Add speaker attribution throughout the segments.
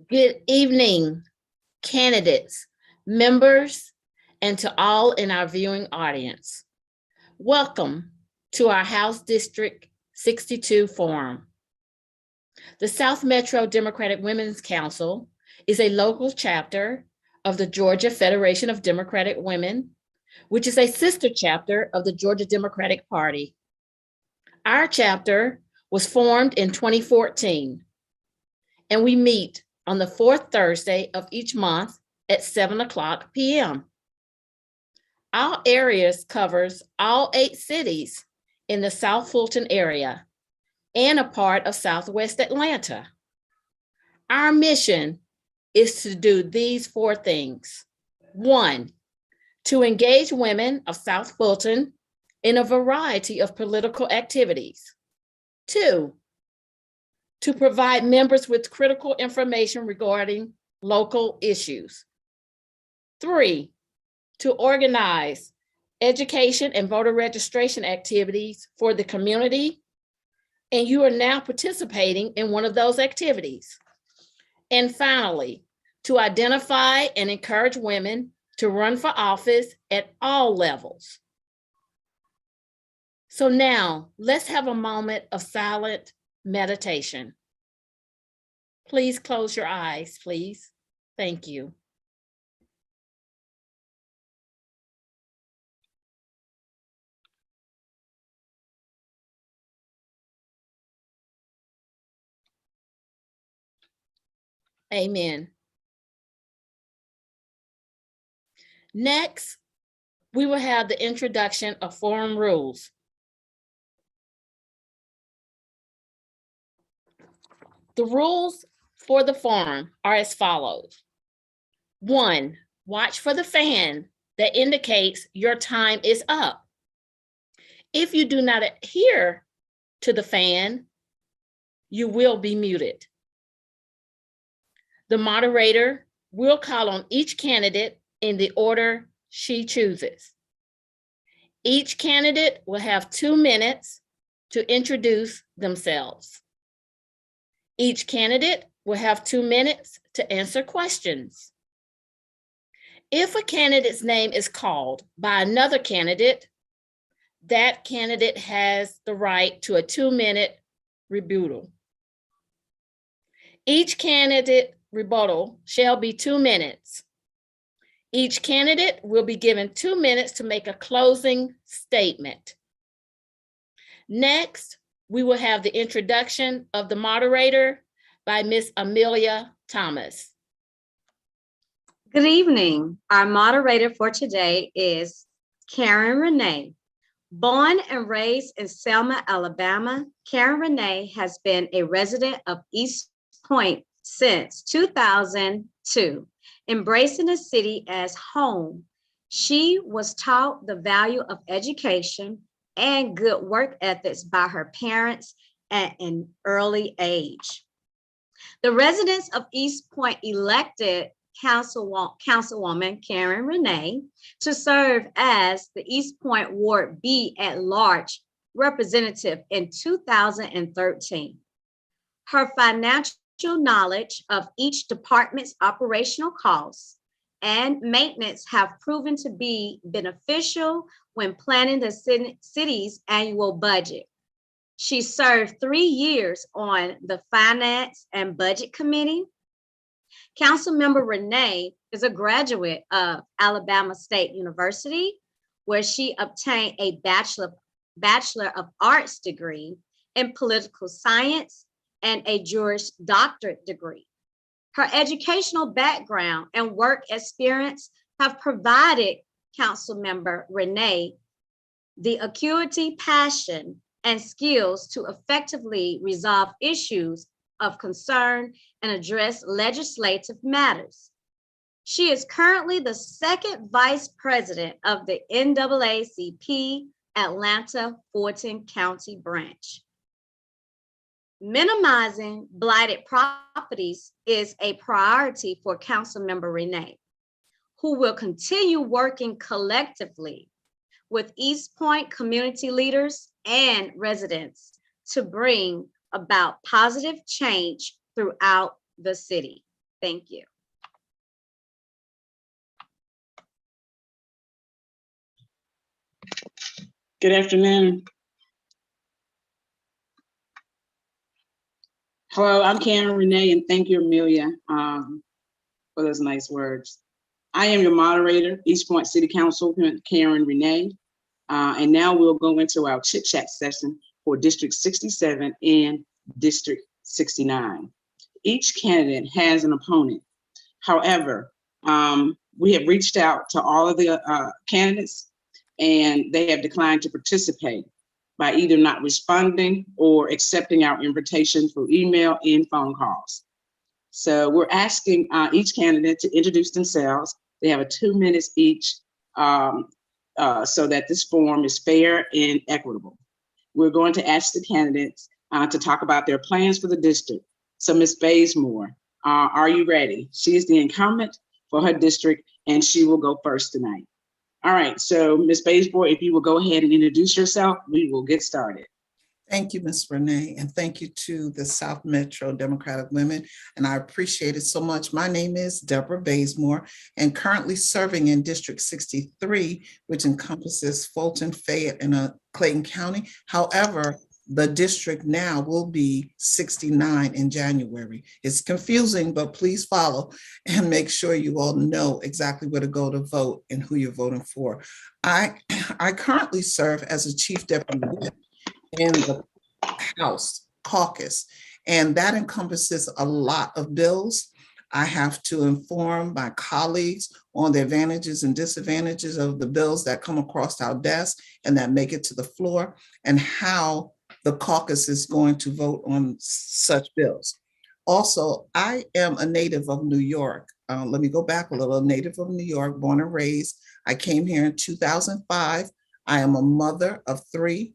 Speaker 1: Good evening, candidates, members, and to all in our viewing audience. Welcome to our House District 62 Forum. The South Metro Democratic Women's Council is a local chapter of the Georgia Federation of Democratic Women, which is a sister chapter of the Georgia Democratic Party. Our chapter was formed in 2014, and we meet on the fourth Thursday of each month at 7:00 p.m. Our areas covers all 8 cities in the South Fulton area and a part of Southwest Atlanta. Our mission is to do these 4 things. 1, to engage women of South Fulton in a variety of political activities. 2, to provide members with critical information regarding local issues. 3, to organize education and voter registration activities for the community, and you are now participating in one of those activities. And finally, to identify and encourage women to run for office at all levels. So now, let's have a moment of silent meditation. Please close your eyes, please. Thank you. Amen. Next, we will have the introduction of forum rules. The rules for the forum are as follows. 1, watch for the fan that indicates your time is up. If you do not adhere to the fan, you will be muted. The moderator will call on each candidate in the order she chooses. Each candidate will have 2 minutes to introduce themselves. Each candidate will have 2 minutes to answer questions. If a candidate's name is called by another candidate, that candidate has the right to a 2-minute rebuttal. Each candidate rebuttal shall be 2 minutes. Each candidate will be given 2 minutes to make a closing statement. Next, we will have the introduction of the moderator by Ms. Amelia Thomas.
Speaker 2: Good evening. Our moderator for today is Karen Renee. Born and raised in Selma, Alabama, Karen Renee has been a resident of East Point since 2002, embracing the city as home. She was taught the value of education and good work ethics by her parents at an early age. The residents of East Point elected Councilwoman Karen Renee to serve as the East Point Ward B at-large representative in 2013. Her financial knowledge of each department's operational costs and maintenance have proven to be beneficial when planning the city's annual budget. She served 3 years on the Finance and Budget Committee. Councilmember Renee is a graduate of Alabama State University, where she obtained a Bachelor of Arts degree in political science and a Juris Doctorate degree. Her educational background and work experience have provided Councilmember Renee the acuity, passion, and skills to effectively resolve issues of concern and address legislative matters. She is currently the 2nd Vice President of the NAACP Atlanta Fulton County Branch. Minimizing blighted properties is a priority for Councilmember Renee, who will continue working collectively with East Point community leaders and residents to bring about positive change throughout the city. Thank you.
Speaker 3: Good afternoon. Hello, I'm Karen Renee, and thank you, Amelia, for those nice words. I am your moderator, East Point City Councilwoman Karen Renee, and now we'll go into our chit chat session for District 67 and District 69. Each candidate has an opponent. However, we have reached out to all of the candidates, and they have declined to participate by either not responding or accepting our invitation through email and phone calls. So we're asking each candidate to introduce themselves. They have 2 minutes each so that this forum is fair and equitable. We're going to ask the candidates to talk about their plans for the district. So Ms. Bazemore, are you ready? She is the incumbent for her district, and she will go first tonight. All right, so Ms. Bazemore, if you will go ahead and introduce yourself, we will get started.
Speaker 4: Thank you, Ms. Renee, and thank you to the South Metro Democratic Women, and I appreciate it so much. My name is Deborah Bazemore, and currently serving in District 63, which encompasses Fulton, Fayette, and Clayton County. However, the district now will be 69 in January. It's confusing, but please follow and make sure you all know exactly where to go to vote and who you're voting for. I currently serve as a Chief Deputy Whip in the House Caucus, and that encompasses a lot of bills. I have to inform my colleagues on the advantages and disadvantages of the bills that come across our desk and that make it to the floor, and how the caucus is going to vote on such bills. Also, I am a native of New York. Let me go back a little. Native of New York, born and raised. I came here in 2005. I am a mother of 3.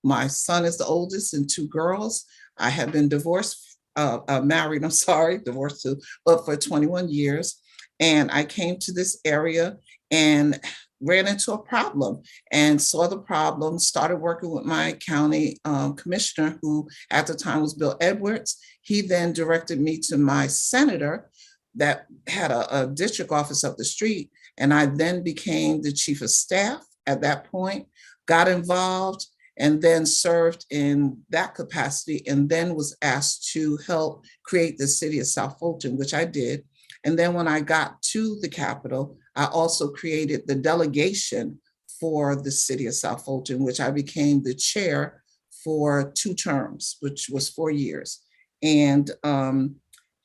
Speaker 4: My son is the oldest, and 2 girls. I have been divorced, married, divorced too, but for 21 years. And I came to this area and ran into a problem and saw the problem, started working with my county commissioner, who at the time was Bill Edwards. He then directed me to my senator that had a district office up the street. And I then became the chief of staff at that point, got involved, and then served in that capacity, and then was asked to help create the city of South Fulton, which I did. And then when I got to the Capitol, I also created the delegation for the city of South Fulton, which I became the chair for 2 terms, which was 4 years, and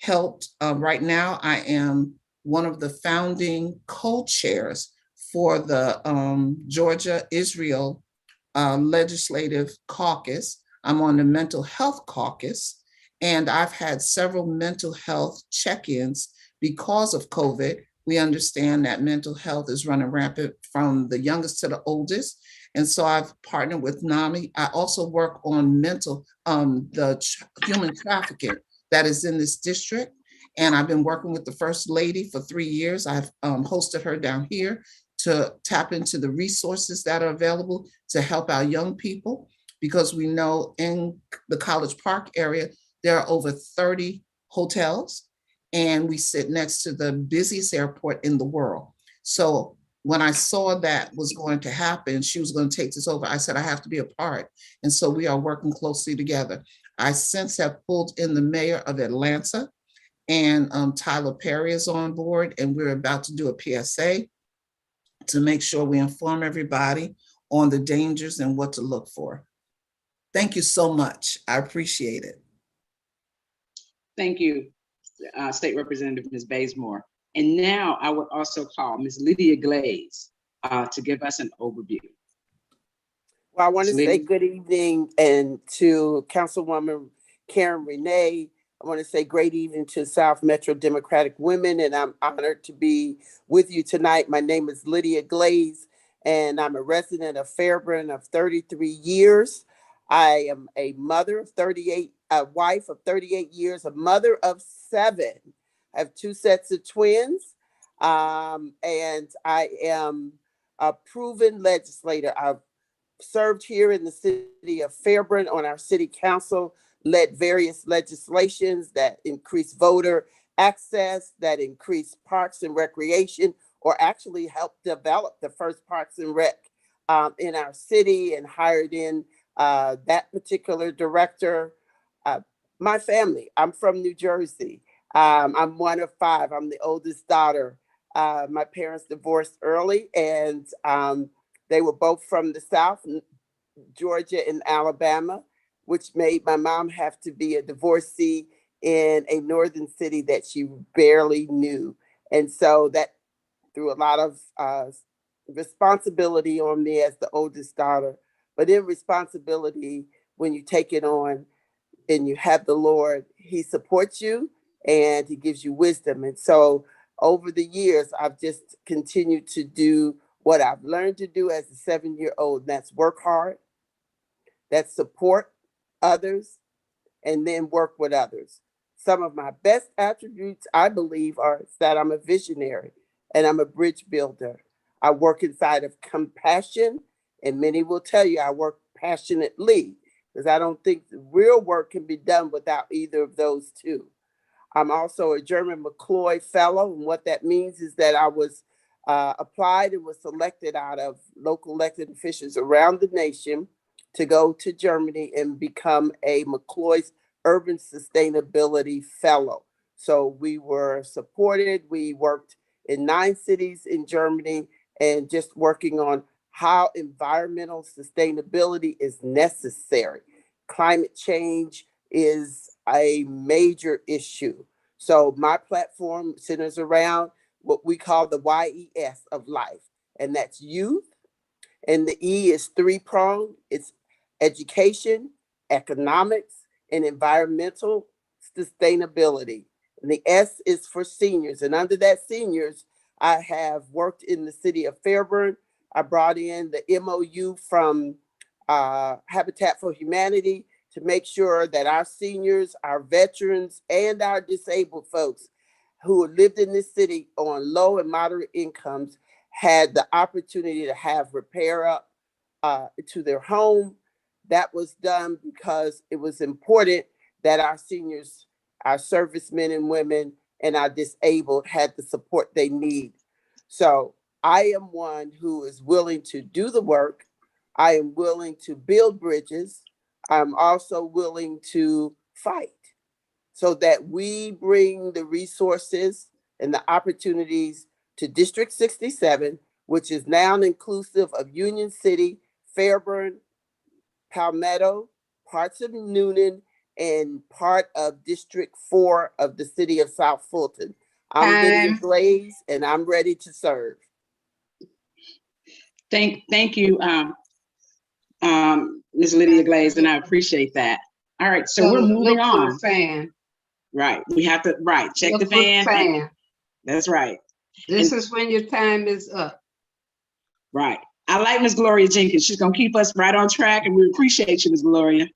Speaker 4: helped. Right now, I am one of the founding co-chairs for the Georgia-Israel Legislative Caucus. I'm on the Mental Health Caucus, and I've had several mental health check-ins because of COVID. We understand that mental health is running rampant from the youngest to the oldest. And so I've partnered with NAMI. I also work on human trafficking that is in this district. And I've been working with the First Lady for 3 years. I've hosted her down here to tap into the resources that are available to help our young people, because we know in the College Park area, there are over 30 hotels, and we sit next to the busiest airport in the world. So when I saw that was going to happen, she was going to take this over, I said, I have to be a part. And so we are working closely together. I since have pulled in the mayor of Atlanta, and Tyler Perry is on board, and we're about to do a PSA to make sure we inform everybody on the dangers and what to look for. Thank you so much. I appreciate it.
Speaker 3: Thank you, State Representative Ms. Bazemore. And now I would also call Ms. Lydia Glaze to give us an overview.
Speaker 5: Well, I want to
Speaker 3: Ms.
Speaker 5: say
Speaker 3: Lydia?
Speaker 5: good evening and to Councilwoman Karen Renee. I want to say great evening to South Metro Democratic Women, and I'm honored to be with you tonight. My name is Lydia Glaze, and I'm a resident of Fairburn of 33 years. I am a mother of 38, a wife of 38 years, a mother of 7. I have 2 sets of twins, and I am a proven legislator. I've served here in the city of Fairburn on our city council, led various legislations that increase voter access, that increased parks and recreation, or actually helped develop the first parks and rec in our city, and hired in that particular director. Uh, my family, I'm from New Jersey. I'm one of five. I'm the oldest daughter. My parents divorced early, and they were both from the South, Georgia and Alabama, which made my mom have to be a divorcee in a northern city that she barely knew. And so that threw a lot of responsibility on me as the oldest daughter. But in responsibility, when you take it on and you have the Lord, He supports you and He gives you wisdom. And so over the years, I've just continued to do what I've learned to do as a 7-year-old, and that's work hard, that's support others, and then work with others. Some of my best attributes, I believe, are that I'm a visionary and I'm a bridge builder. I work inside of compassion, and many will tell you I work passionately, because I don't think the real work can be done without either of those two. I'm also a German McCloy Fellow, and what that means is that I was applied and was selected out of local elected officials around the nation to go to Germany and become a McCloy's Urban Sustainability Fellow. So we were supported. We worked in 9 cities in Germany, and just working on how environmental sustainability is necessary. Climate change is a major issue. So my platform centers around what we call the YES of life, and that's youth. And the E is 3-pronged. It's education, economics, and environmental sustainability. And the S is for seniors. And under that seniors, I have worked in the city of Fairburn. I brought in the MOU from Habitat for Humanity to make sure that our seniors, our veterans, and our disabled folks who lived in this city on low and moderate incomes had the opportunity to have repair up to their home. That was done because it was important that our seniors, our servicemen and women, and our disabled had the support they need. So I am one who is willing to do the work. I am willing to build bridges. I'm also willing to fight so that we bring the resources and the opportunities to District 67, which is now inclusive of Union City, Fairburn, Palmetto, parts of Noonan, and part of District 4 of the city of South Fulton. I'm Lydia Glaze, and I'm ready to serve.
Speaker 3: Thank you, Ms. Lydia Glaze, and I appreciate that. All right, so we're moving on.
Speaker 6: Fan.
Speaker 3: Right, we have to, check
Speaker 6: Look
Speaker 3: the fan.
Speaker 6: fan.
Speaker 3: That's right.
Speaker 6: This is when your time is up.
Speaker 3: Right. I like Ms. Gloria Jenkins. She's gonna keep us right on track, and we appreciate you, Ms. Gloria.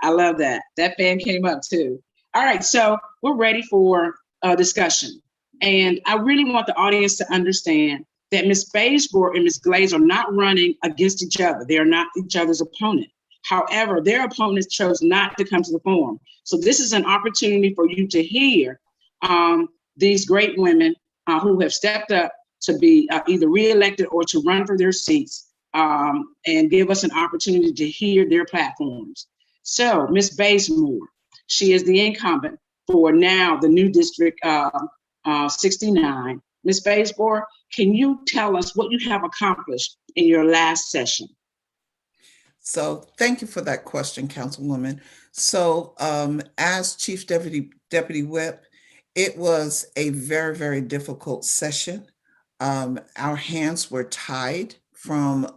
Speaker 3: I love that. That fan came up too. All right, so we're ready for a discussion. And I really want the audience to understand that Ms. Bazemore and Ms. Glaze are not running against each other. They are not each other's opponent. However, their opponents chose not to come to the forum. So this is an opportunity for you to hear these great women who have stepped up to be either reelected or to run for their seats, and give us an opportunity to hear their platforms. So Ms. Bazemore, she is the incumbent for now the new District 69. Ms. Bazemore, can you tell us what you have accomplished in your last session?
Speaker 4: So thank you for that question, Councilwoman. So as Chief Deputy Whip, it was a very, very difficult session. Our hands were tied from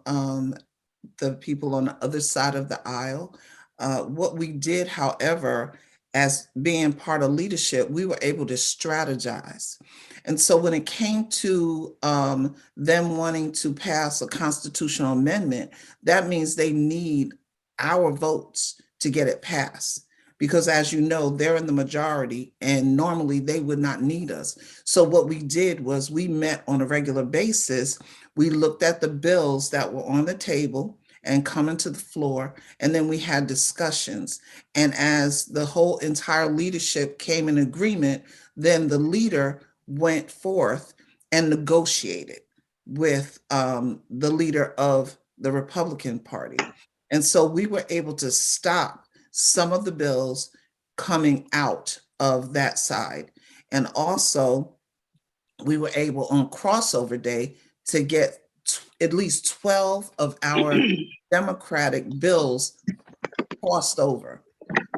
Speaker 4: the people on the other side of the aisle. What we did, however, as being part of leadership, we were able to strategize. And so when it came to them wanting to pass a constitutional amendment, that means they need our votes to get it passed. Because as you know, they're in the majority and normally they would not need us. So what we did was we met on a regular basis. We looked at the bills that were on the table and coming to the floor. And then we had discussions. And as the whole entire leadership came in agreement, then the leader went forth and negotiated with the leader of the Republican Party. And so we were able to stop some of the bills coming out of that side. And also, we were able on crossover day to get at least 12 of our Democratic bills crossed over.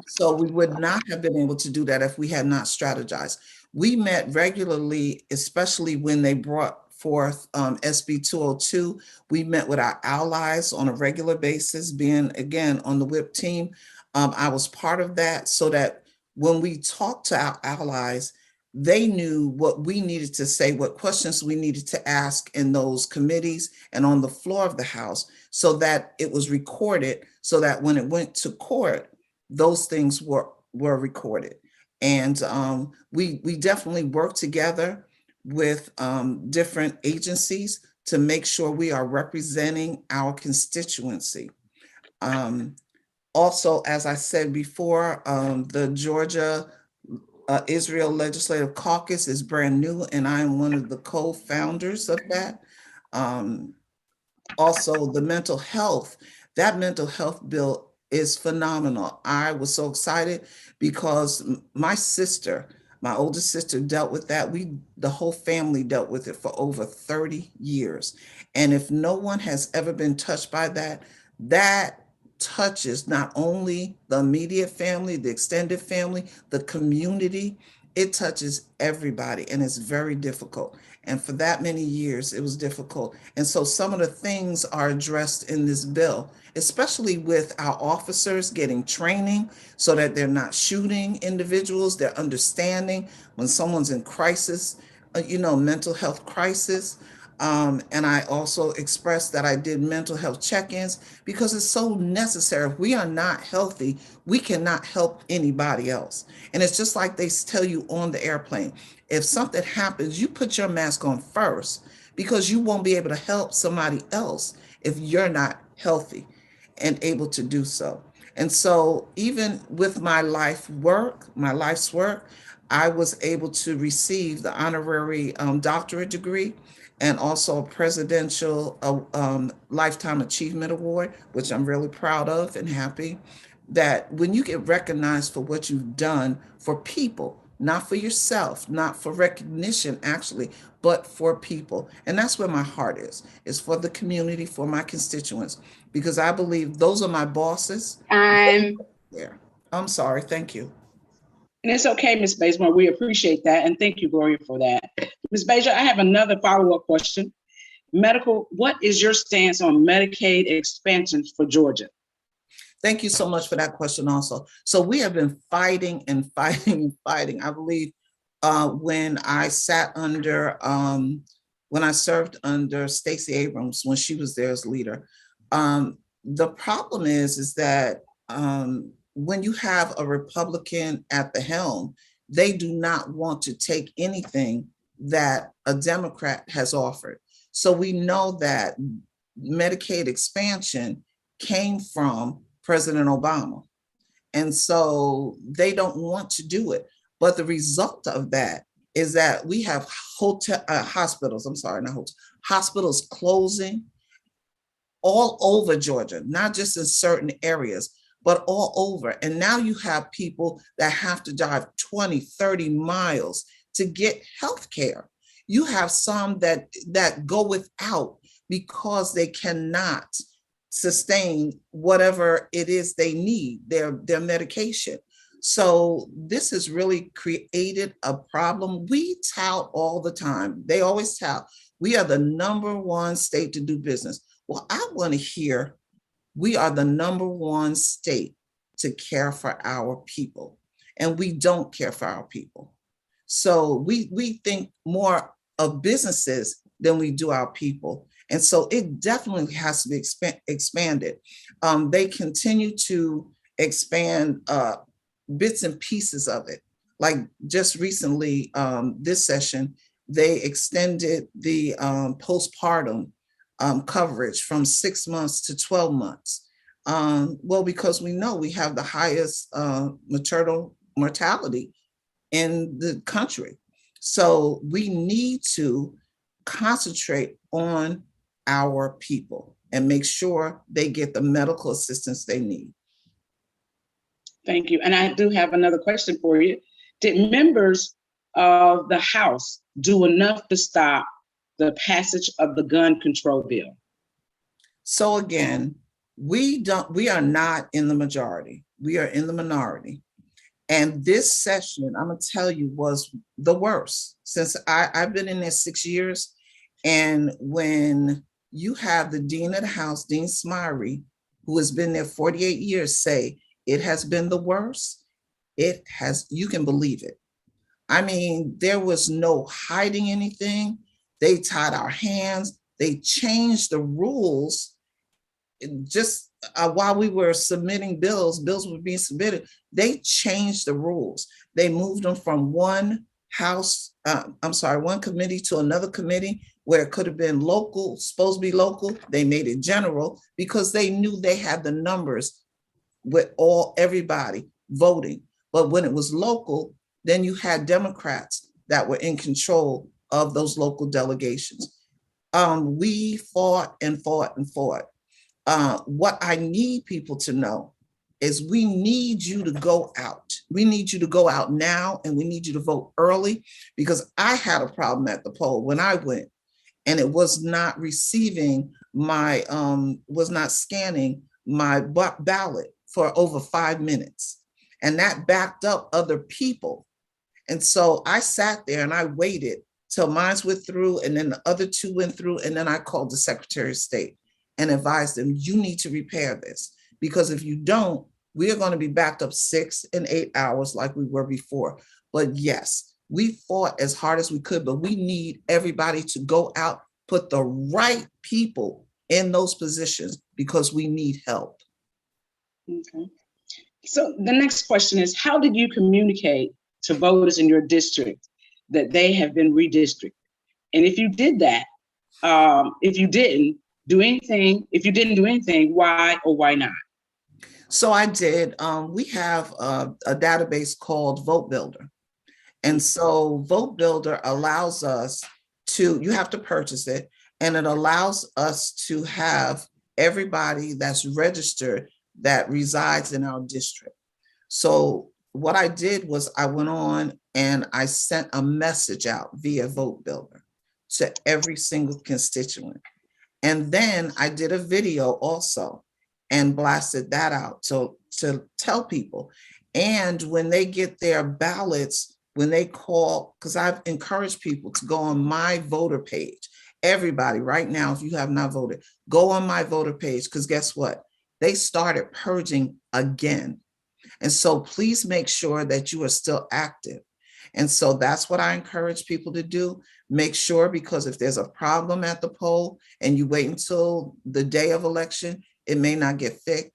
Speaker 4: So we would not have been able to do that if we had not strategized. We met regularly, especially when they brought forth SB 202. We met with our allies on a regular basis, being again on the WHIP team. I was part of that so that when we talked to our allies, they knew what we needed to say, what questions we needed to ask in those committees and on the floor of the House, so that it was recorded, so that when it went to court, those things were recorded. And we definitely work together with different agencies to make sure we are representing our constituency. Also, as I said before, the Georgia Israel Legislative Caucus is brand new, and I am one of the co-founders of that. Also, the mental health, that mental health bill is phenomenal. I was so excited because my sister, my oldest sister, dealt with that. The whole family dealt with it for over 30 years. And if no one has ever been touched by that, that touches not only the immediate family, the extended family, the community, it touches everybody, and it's very difficult. And for that many years, it was difficult. And so some of the things are addressed in this bill, especially with our officers getting training so that they're not shooting individuals, they're understanding when someone's in crisis, mental health crisis. And I also expressed that I did mental health check-ins because it's so necessary. If we are not healthy, we cannot help anybody else. And it's just like they tell you on the airplane, if something happens, you put your mask on first because you won't be able to help somebody else if you're not healthy and able to do so. And so even with my life's work, I was able to receive the honorary doctorate degree and also a presidential Lifetime Achievement Award, which I'm really proud of and happy that when you get recognized for what you've done for people, not for yourself, not for recognition actually, but for people. And that's where my heart is for the community, for my constituents, because I believe those are my bosses. There. I'm sorry, thank you.
Speaker 3: And it's okay, Ms. Bazemore, we appreciate that. And thank you, Gloria, for that. Ms. Bazemore, I have another follow-up question. What is your stance on Medicaid expansions for Georgia?
Speaker 4: Thank you so much for that question also. So we have been fighting and fighting and fighting. I believe when I served under Stacey Abrams, when she was there as leader, the problem is that when you have a Republican at the helm, they do not want to take anything that a Democrat has offered. So we know that Medicaid expansion came from President Obama. And so they don't want to do it. But the result of that is that we have hospitals closing all over Georgia, not just in certain areas, but all over. And now you have people that have to drive 20, 30 miles to get health care. You have some that go without because they cannot sustain whatever it is they need, their medication. So this has really created a problem. We tout all the time. They always tout, we are the #1 state to do business. Well, I want to hear we are the #1 state to care for our people, and we don't care for our people. So we think more of businesses than we do our people. And so it definitely has to be expanded. They continue to expand bits and pieces of it. Like just recently, this session, they extended the postpartum coverage from 6 months to 12 months? Well, because we know we have the highest maternal mortality in the country. So we need to concentrate on our people and make sure they get the medical assistance they need.
Speaker 3: Thank you. And I do have another question for you. Did members of the House do enough to stop the passage of the gun control bill?
Speaker 4: So again, we are not in the majority. We are in the minority. And this session, I'm gonna tell you, was the worst since I've been in there 6 years. And when you have the Dean of the House, Dean Smyrie, who has been there 48 years, say it has been the worst, it has, you can believe it. I mean, there was no hiding anything. They tied our hands. They changed the rules just while we were submitting bills were being submitted. They changed the rules. They moved them from one committee to another committee where it could have been local, supposed to be local. They made it general because they knew they had the numbers with everybody voting. But when it was local, then you had Democrats that were in control of those local delegations. We fought and fought and fought. What I need people to know is we need you to go out. We need you to go out now, and we need you to vote early, because I had a problem at the poll when I went, and it was not receiving my, was not scanning my ballot for over 5 minutes. And that backed up other people. And so I sat there and I waited till mine went through, and then the other 2 went through, and then I called the Secretary of State and advised them, you need to repair this, because if you don't, we are going to be backed up 6 and 8 hours like we were before. But yes, we fought as hard as we could, but we need everybody to go out, put the right people in those positions, because we need help.
Speaker 3: Okay. So the next question is, how did you communicate to voters in your district that they have been redistricted? And if you did that, if you didn't do anything, why or why not?
Speaker 4: So I did. We have a database called Vote Builder. And so Vote Builder allows us to, you have to purchase it, and it allows us to have everybody that's registered that resides in our district. So what I did was I went on and I sent a message out via Vote Builder to every single constituent. And then I did a video also and blasted that out to tell people. And when they get their ballots, when they call, because I've encouraged people to go on my voter page. Everybody right now, if you have not voted, go on my voter page, because guess what? They started purging again. And so please make sure that you are still active. And so that's what I encourage people to do. Make sure, because if there's a problem at the poll and you wait until the day of election, it may not get fixed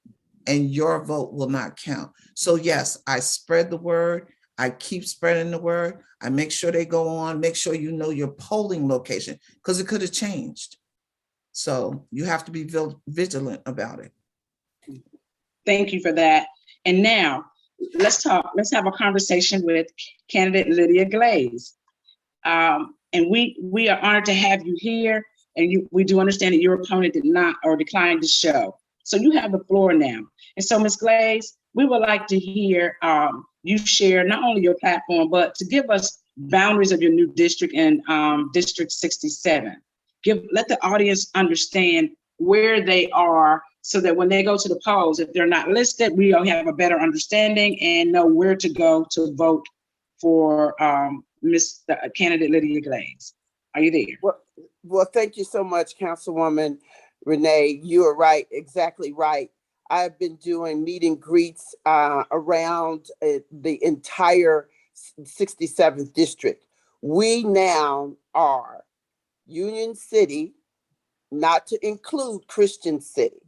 Speaker 4: and your vote will not count. So yes, I spread the word. I keep spreading the word. I make sure they go on, make sure you know your polling location, because it could have changed. So you have to be vigilant about it.
Speaker 3: Thank you for that. And now let's have a conversation with candidate Lydia Glaze. And we are honored to have you here. And we do understand that your opponent did not or declined to show. So you have the floor now. And so Ms. Glaze, we would like to hear you share not only your platform, but to give us boundaries of your new district and District 67. Let the audience understand where they are, so that when they go to the polls, if they're not listed, we all have a better understanding and know where to go to vote for candidate Lydia Glaze. Are you there?
Speaker 5: Well, thank you so much, Councilwoman Renee. You are right, exactly right. I've been doing meet and greets around the entire 67th district. We now are Union City, not to include Christian City.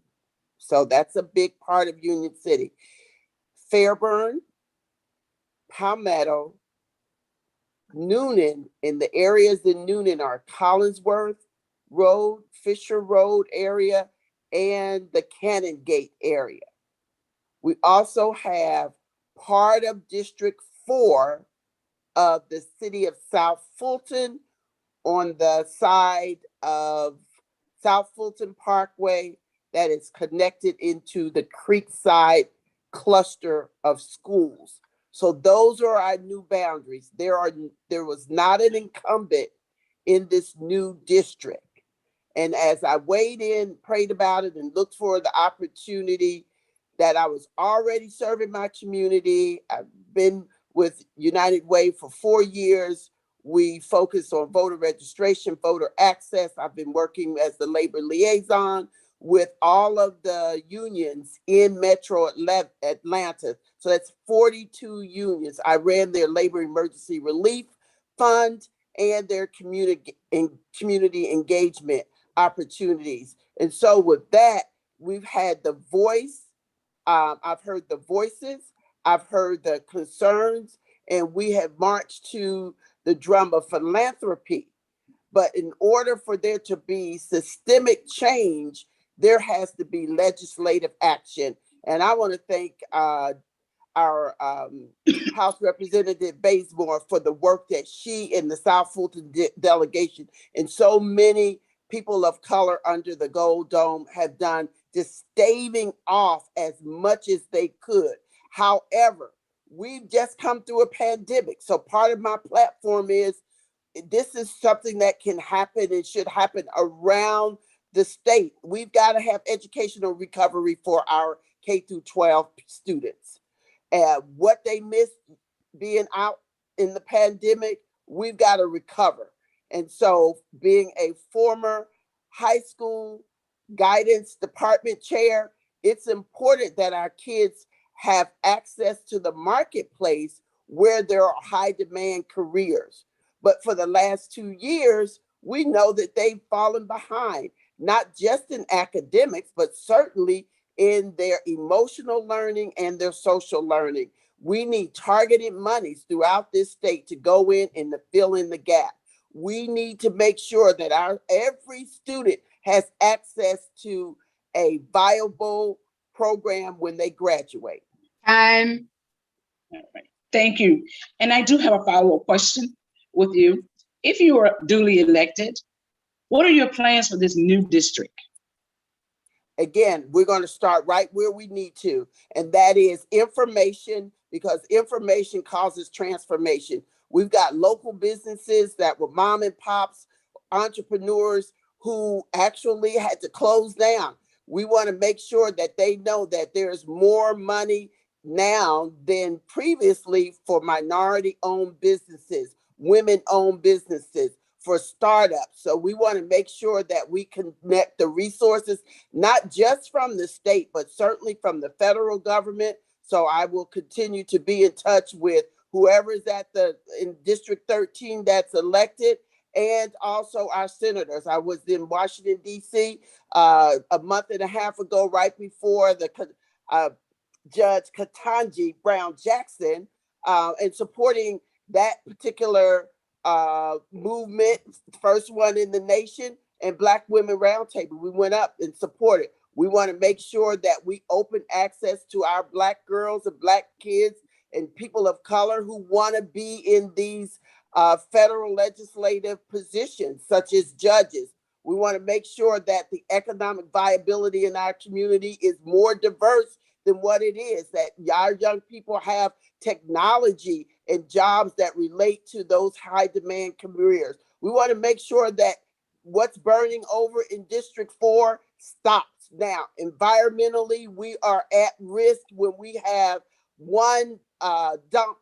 Speaker 5: So that's a big part of Union City. Fairburn, Palmetto, Noonan, and the areas in Noonan are Collinsworth, Road, Fisher Road area, and the Cannon Gate area. We also have part of District 4 of the city of South Fulton on the side of South Fulton Parkway that is connected into the Creekside cluster of schools. So those are our new boundaries. There was not an incumbent in this new district. And as I weighed in, prayed about it, and looked for the opportunity that I was already serving my community. I've been with United Way for 4 years. We focus on voter registration, voter access. I've been working as the labor liaison with all of the unions in Metro Atlanta. So that's 42 unions. I ran their labor emergency relief fund and their community engagement opportunities. And so with that, we've had the voice. I've heard the voices, I've heard the concerns, and we have marched to the drum of philanthropy. But in order for there to be systemic change, there has to be legislative action. And I want to thank our House Representative Bazemore for the work that she and the South Fulton delegation and so many people of color under the Gold Dome have done, just staving off as much as they could. However, we've just come through a pandemic. So part of my platform is this is something that can happen and should happen around the state. We've got to have educational recovery for our K through 12 students. What they missed being out in the pandemic, we've got to recover. And so being a former high school guidance department chair, it's important that our kids have access to the marketplace where there are high demand careers. But for the last 2 years, we know that they've fallen behind, not just in academics, but certainly in their emotional learning and their social learning. We need targeted monies throughout this state to go in and to fill in the gap. We need to make sure that every student has access to a viable program when they graduate.
Speaker 6: Time.
Speaker 3: All right. Thank you. And I do have a follow-up question with you. If you are duly elected, what are your plans for this new district?
Speaker 5: Again, we're going to start right where we need to, and that is information, because information causes transformation. We've got local businesses that were mom and pops, entrepreneurs who actually had to close down. We want to make sure that they know that there's more money now than previously for minority-owned businesses, women-owned businesses, for startups. So we want to make sure that we connect the resources, not just from the state, but certainly from the federal government. So I will continue to be in touch with whoever is in District 13 that's elected, and also our senators. I was in Washington, D.C. A month and a half ago, right before the Judge Ketanji Brown Jackson, and supporting that particular movement, first one in the nation, and Black Women Roundtable. We went up and supported. We want to make sure that we open access to our Black girls and Black kids and people of color who want to be in these federal legislative positions, such as judges. We want to make sure that the economic viability in our community is more diverse than what it is, that our young people have technology and jobs that relate to those high demand careers. We want to make sure that what's burning over in District 4 stops. Now, environmentally, we are at risk when we have one dump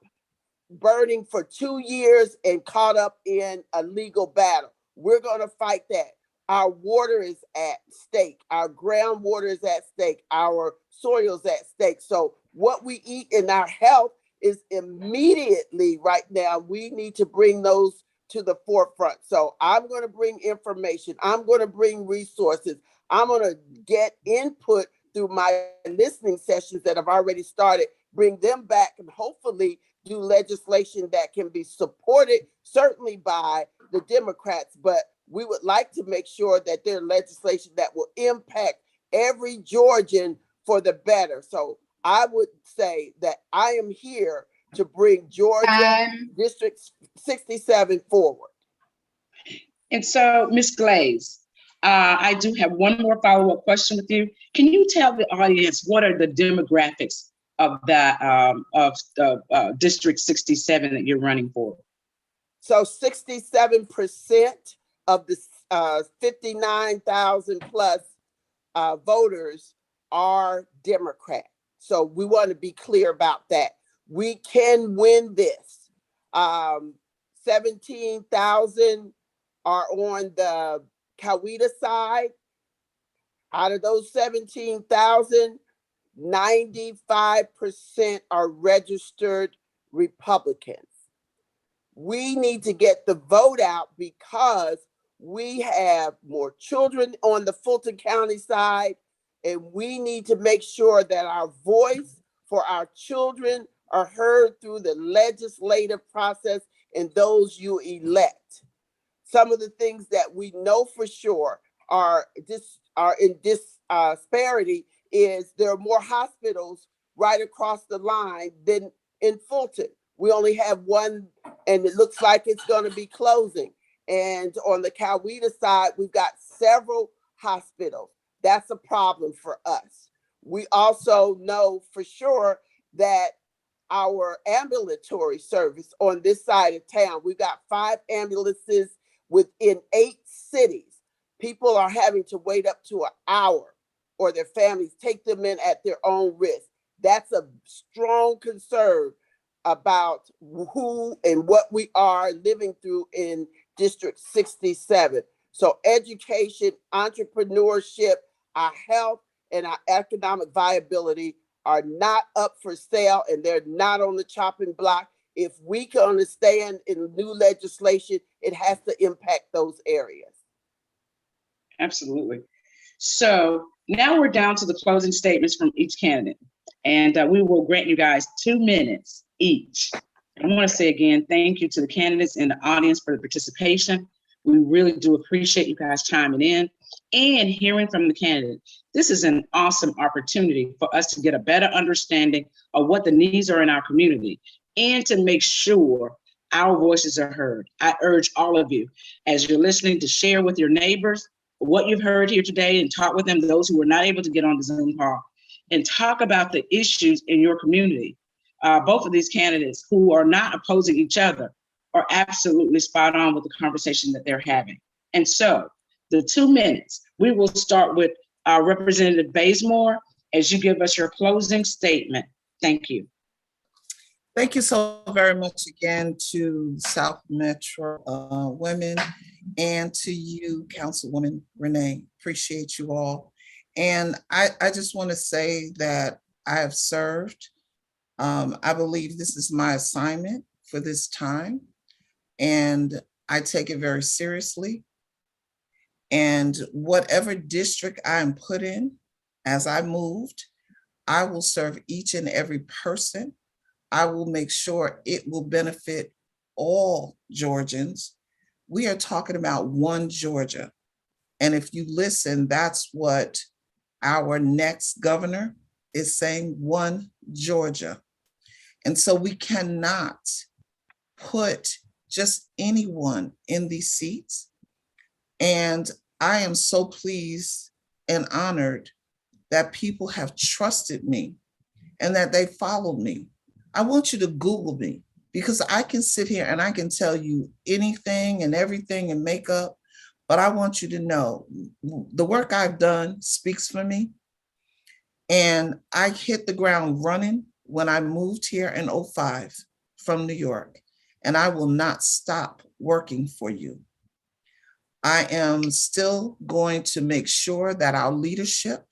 Speaker 5: burning for 2 years and caught up in a legal battle. We're going to fight that. Our water is at stake. Our groundwater is at stake. Our soil is at stake. So what we eat in our health is immediately right now, we need to bring those to the forefront. So I'm going to bring information. I'm going to bring resources. I'm going to get input through my listening sessions that have already started, bring them back, and hopefully do legislation that can be supported, certainly by the Democrats, but we would like to make sure that there's legislation that will impact every Georgian for the better. So I would say that I am here to bring Georgia
Speaker 6: Time.
Speaker 5: District 67 forward.
Speaker 3: And so, Ms. Glaze, I do have one more follow-up question with you. Can you tell the audience what are the demographics of the District 67 that you're running for?
Speaker 5: So 67% of the 59,000 plus voters are Democrat. So we want to be clear about that. We can win this. 17,000 are on the Coweta side. Out of those 17,000, 95% are registered Republicans. We need to get the vote out because we have more children on the Fulton County side, and we need to make sure that our voice for our children are heard through the legislative process and those you elect. Some of the things that we know for sure are in disparity is there are more hospitals right across the line than in Fulton. We only have one, and it looks like it's going to be closing. And on the Coweta side, we've got several hospitals. That's a problem for us. We also know for sure that our ambulatory service on this side of town, we've got 5 ambulances within 8 cities. People are having to wait up to an hour, or their families take them in at their own risk. That's a strong concern about who and what we are living through in District 67. So education, entrepreneurship, our health, and our economic viability are not up for sale, and they're not on the chopping block. If we can understand in new legislation, it has to impact those areas.
Speaker 3: Absolutely. So now we're down to the closing statements from each candidate, and we will grant you guys 2 minutes each. I want to say again, thank you to the candidates and the audience for the participation. We really do appreciate you guys chiming in and hearing from the candidate. This is an awesome opportunity for us to get a better understanding of what the needs are in our community and to make sure our voices are heard. I urge all of you, as you're listening, to share with your neighbors what you've heard here today and talk with them, those who were not able to get on the Zoom call, and talk about the issues in your community. Both of these candidates, who are not opposing each other, are absolutely spot on with the conversation that they're having. And so the 2 minutes, we will start with Representative Bazemore as you give us your closing statement. Thank you.
Speaker 4: Thank you so very much again to South Metro women and to you, Councilwoman Renee. Appreciate you all. And I just want to say that I have served. I believe this is my assignment for this time, and I take it very seriously. And whatever district I am put in, as I moved, I will serve each and every person. I will make sure it will benefit all Georgians. We are talking about one Georgia. And if you listen, that's what our next governor is saying, one Georgia. And so we cannot put just anyone in these seats. And I am so pleased and honored that people have trusted me and that they follow me. I want you to Google me, because I can sit here and I can tell you anything and everything and make up, but I want you to know the work I've done speaks for me. And I hit the ground running when I moved here in 2005 from New York, and I will not stop working for you. I am still going to make sure that our leadership,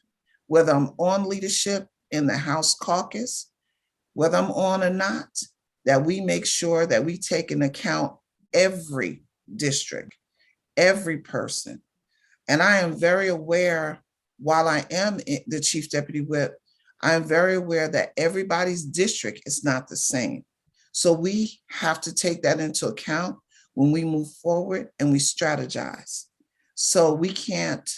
Speaker 4: whether I'm on leadership in the House Caucus, whether I'm on or not, that we make sure that we take into account every district, every person. And I am very aware, while I am the Chief Deputy Whip, I am very aware that everybody's district is not the same. So we have to take that into account when we move forward and we strategize. So we can't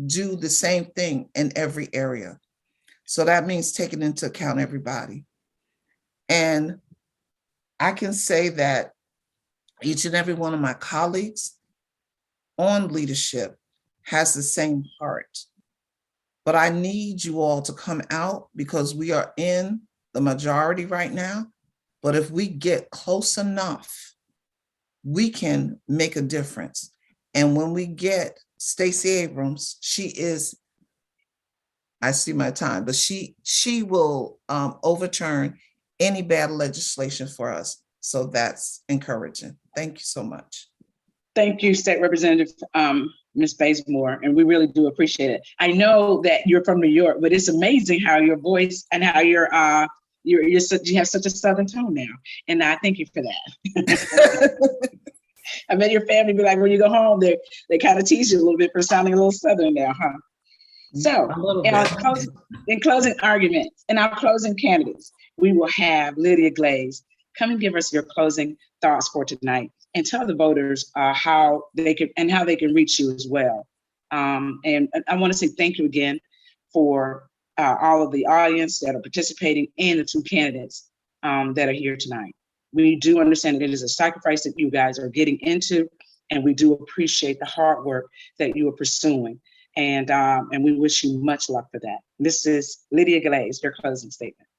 Speaker 4: do the same thing in every area. So that means taking into account everybody. And I can say that each and every one of my colleagues on leadership has the same heart. But I need you all to come out because we are in the majority right now. But if we get close enough, we can make a difference. And when we get Stacey Abrams, she is, I see my time, but she will overturn any bad legislation for us. So that's encouraging. Thank you so much.
Speaker 3: Thank you, State Representative Ms. Bazemore, and we really do appreciate it. I know that you're from New York, but it's amazing how your voice and how you have such a Southern tone now, and I thank you for that. I bet your family be like, when you go home, they kind of tease you a little bit for sounding a little Southern now, huh? So, in closing arguments, in our closing candidates, we will have Lydia Glaze. Come and give us your closing thoughts for tonight, and tell the voters how they can reach you as well. And I want to say thank you again for all of the audience that are participating and the two candidates that are here tonight. We do understand that it is a sacrifice that you guys are getting into, and we do appreciate the hard work that you are pursuing. And we wish you much luck for that. This is Lydia Glaze, your closing statement.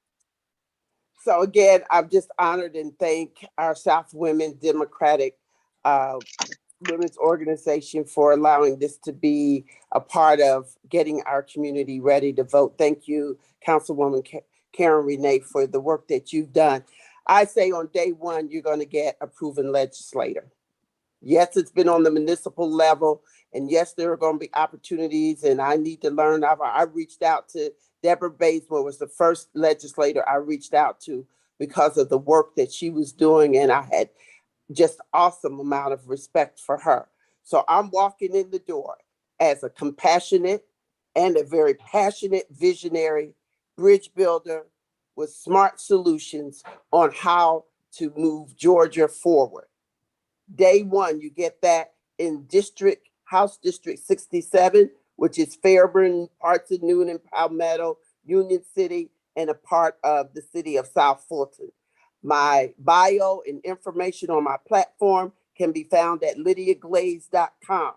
Speaker 5: So again, I'm just honored and thank our South Women Democratic Women's Organization for allowing this to be a part of getting our community ready to vote. Thank you, Councilwoman Karen Renee, for the work that you've done. I say on day one, you're going to get a proven legislator. Yes, it's been on the municipal level, and yes, there are going to be opportunities, and I need to learn. I reached out to Deborah Bazemore, was the first legislator I reached out to because of the work that she was doing, and I had just awesome amount of respect for her. So I'm walking in the door as a compassionate and a very passionate visionary bridge builder with smart solutions on how to move Georgia forward. Day one, you get that in House District 67, which is Fairburn, parts of Newnan, Palmetto, Union City, and a part of the city of South Fulton. My bio and information on my platform can be found at lydiaglaze.com,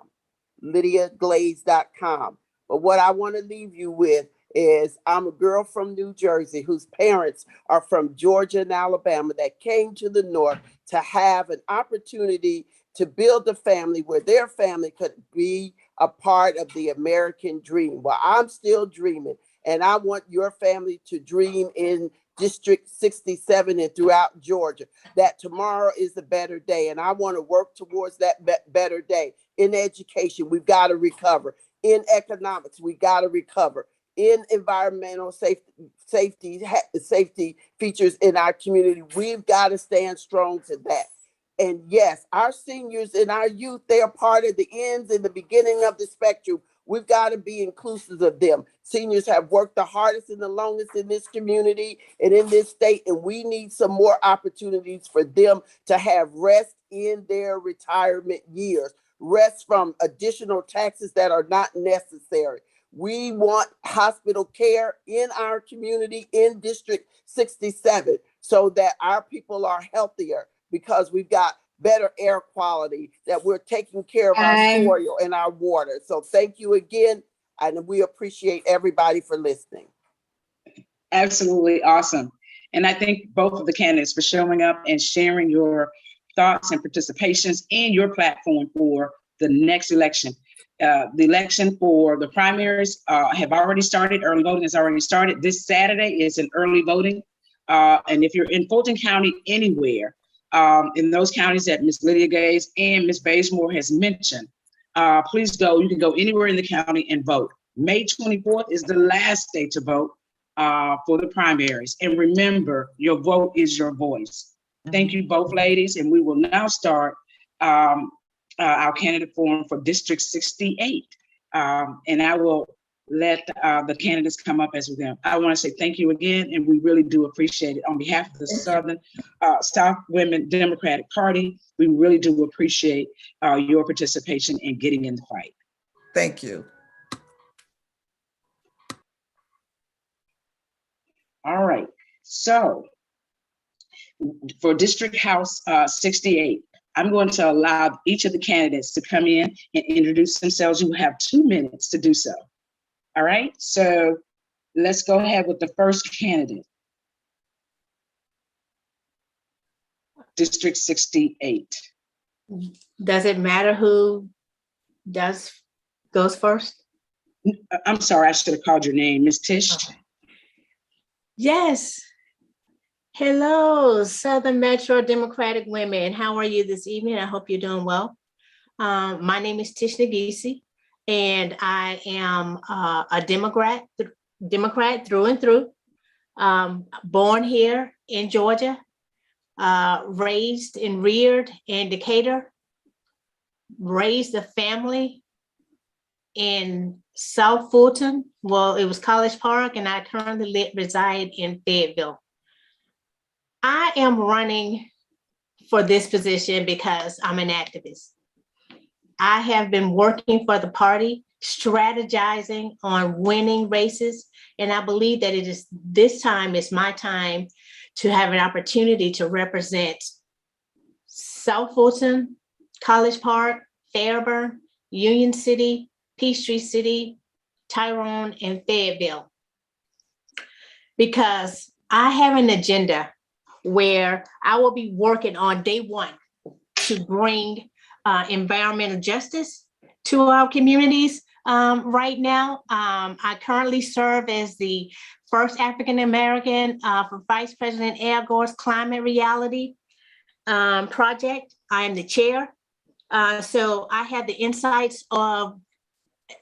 Speaker 5: lydiaglaze.com. But what I want to leave you with is I'm a girl from New Jersey whose parents are from Georgia and Alabama that came to the North to have an opportunity to build a family where their family could be a part of the American dream. Well, I'm still dreaming, and I want your family to dream in District 67 and throughout Georgia, that tomorrow is a better day. And I want to work towards that better day. In education, we've got to recover. In economics, we got to recover. In environmental safety features in our community, we've got to stand strong to that. And yes, our seniors and our youth, they are part of the ends and the beginning of the spectrum. We've got to be inclusive of them. Seniors have worked the hardest and the longest in this community and in this state, and we need some more opportunities for them to have rest in their retirement years, rest from additional taxes that are not necessary. We want hospital care in our community in District 67 so that our people are healthier because we've got better air quality, that we're taking care of our soil and our water. So thank you again, and we appreciate everybody for listening.
Speaker 3: Absolutely awesome. And I thank both of the candidates for showing up and sharing your thoughts and participations in your platform for the next election. The election for the primaries have already started. Early voting has already started. This Saturday is an early voting. And if you're in Fulton County anywhere, in those counties that Ms. Lydia Glaze and Ms. Bazemore has mentioned, please go. You can go anywhere in the county and vote. May 24th is the last day to vote for the primaries. And remember, your vote is your voice. Thank you both ladies. And we will now start our candidate forum for District 68. And I will let the candidates come up as with them. I want to say thank you again, and we really do appreciate it. On behalf of the South Women Democratic Party, we really do appreciate your participation in getting in the fight.
Speaker 4: Thank you.
Speaker 3: All right, so for District House 68, I'm going to allow each of the candidates to come in and introduce themselves. You will have 2 minutes to do so. All right, so let's go ahead with the first candidate. District 68.
Speaker 1: Does it matter who goes first?
Speaker 3: I'm sorry, I should have called your name, Ms. Tish.
Speaker 1: Okay. Yes. Hello, Southern Metro Democratic Women. How are you this evening? I hope you're doing well. My name is Tish Nagisi, and I am a Democrat through and through. Born here in Georgia, raised and reared in Decatur, raised a family in South Fulton. Well, it was College Park, and I currently reside in Fayetteville. I am running for this position because I'm an activist. I have been working for the party, strategizing on winning races, and I believe that this time is my time to have an opportunity to represent South Fulton, College Park, Fairburn, Union City, Peachtree City, Tyrone, and Fayetteville. Because I have an agenda where I will be working on day one to bring environmental justice to our communities. Right now, I currently serve as the first African-American for Vice President Al Gore's Climate Reality Project. I am the chair. So I have the insights of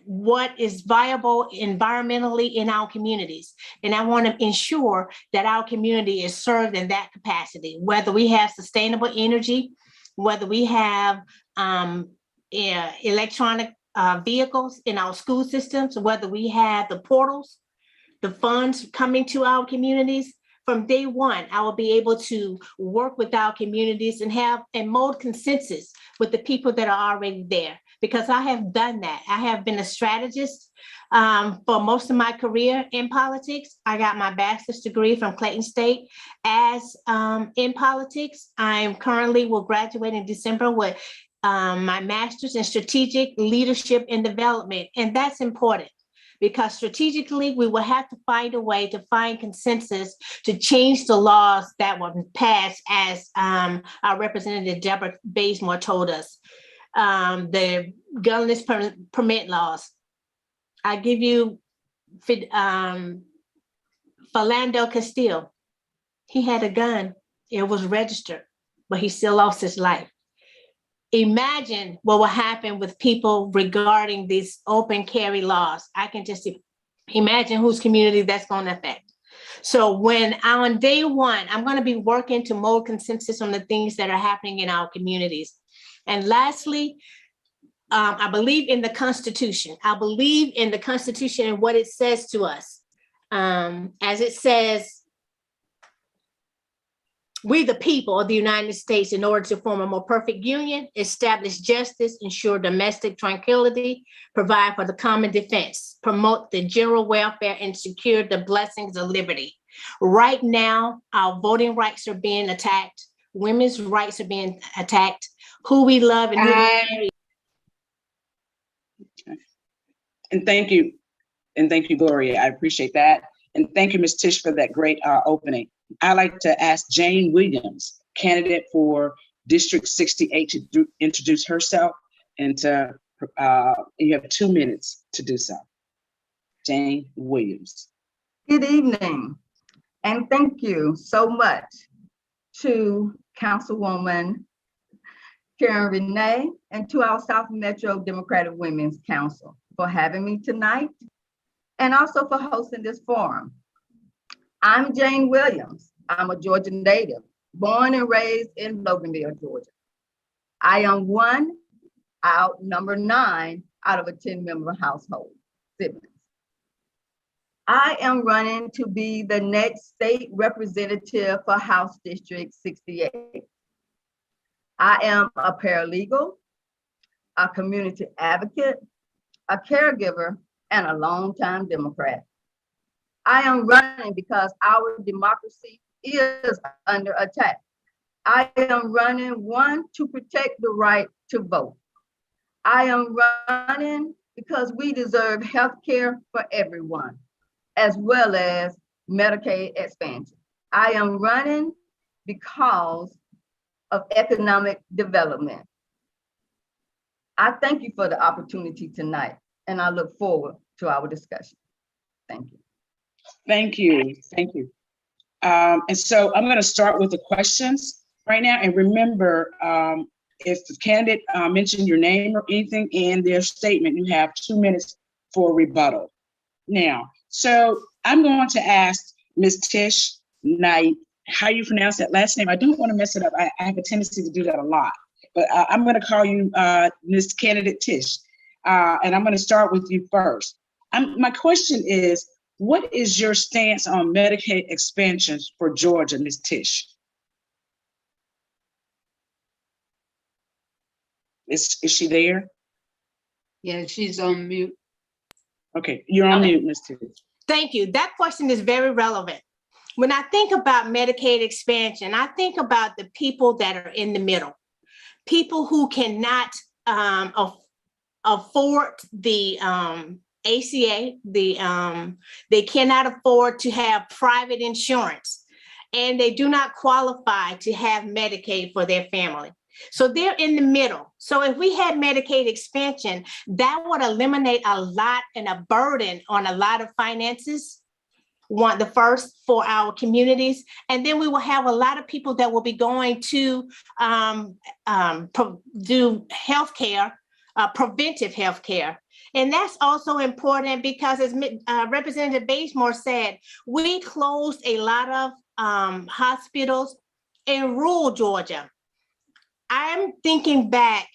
Speaker 1: what is viable environmentally in our communities. And I want to ensure that our community is served in that capacity, whether we have sustainable energy, whether we have electronic vehicles in our school systems, whether we have the portals, the funds coming to our communities. From day one, I will be able to work with our communities and mold consensus with the people that are already there, because I have done that. I have been a strategist for most of my career in politics. I got my bachelor's degree from Clayton State as in politics. I will graduate in December with my master's in strategic leadership and development. And that's important, because strategically, we will have to find a way to find consensus to change the laws that were passed, as our Representative Deborah Bazemore told us, the gunless permit laws. I give you Philando Castile. He had a gun. It was registered, but he still lost his life. Imagine what will happen with people regarding these open carry laws. I can just imagine whose community that's going to affect. So when on day one, I'm going to be working to mold consensus on the things that are happening in our communities. And lastly, I believe in the Constitution. I believe in the Constitution and what it says to us. As it says, we, the people of the United States, in order to form a more perfect union, establish justice, ensure domestic tranquility, provide for the common defense, promote the general welfare, and secure the blessings of liberty. Right now, our voting rights are being attacked. Women's rights are being attacked. Who we love and who we marry.
Speaker 3: And thank you. And thank you, Gloria. I appreciate that. And thank you, Ms. Tish, for that great opening. I'd like to ask Jane Williams, candidate for District 68, to introduce herself, and you have 2 minutes to do so. Jane Williams.
Speaker 7: Good evening, and thank you so much to Councilwoman Karen Renee and to our South Metro Democratic Women's Council for having me tonight, and also for hosting this forum. I'm Jane Williams. I'm a Georgia native, born and raised in Loganville, Georgia. I am number 9 out of a 10-member household, siblings. I am running to be the next state representative for House District 68. I am a paralegal, a community advocate, a caregiver, and a longtime Democrat. I am running because our democracy is under attack. I am running, one, to protect the right to vote. I am running because we deserve health care for everyone, as well as Medicaid expansion. I am running because of economic development. I thank you for the opportunity tonight, and I look forward to our discussion. Thank you.
Speaker 3: Thank you. Thank you. And so I'm going to start with the questions right now. And remember, if the candidate mentioned your name or anything in their statement, you have 2 minutes for rebuttal. Now, so I'm going to ask Ms. Tish Knight, how you pronounce that last name. I don't want to mess it up. I have a tendency to do that a lot, but I'm going to call you Ms. Candidate Tish. And I'm going to start with you first. My question is, what is your stance on Medicaid expansions for Georgia, Ms. Tish? Is she there?
Speaker 6: Yeah, she's on mute.
Speaker 3: Okay, you're on mute, Ms. Tish.
Speaker 8: Thank you. That question is very relevant. When I think about Medicaid expansion, I think about the people that are in the middle, people who cannot afford the ACA, they cannot afford to have private insurance, and they do not qualify to have Medicaid for their family. So they're in the middle. So if we had Medicaid expansion, that would eliminate a lot and a burden on a lot of finances. The first for our communities, and then we will have a lot of people that will be going to do healthcare, preventive healthcare. And that's also important because, as Representative Bazemore said, we closed a lot of hospitals in rural Georgia. I'm thinking back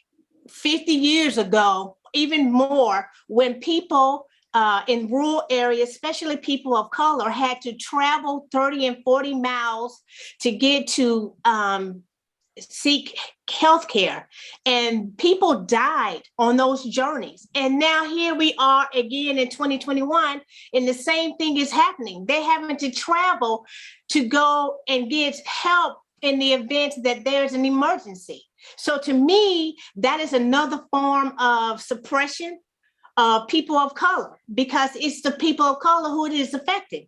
Speaker 8: 50 years ago, even more, when people in rural areas, especially people of color, had to travel 30 and 40 miles to get to seek healthcare, and people died on those journeys. And now here we are again in 2021, and the same thing is happening. They're having to travel to go and get help in the event that there's an emergency. So to me, that is another form of suppression of people of color, because it's the people of color who it is affecting.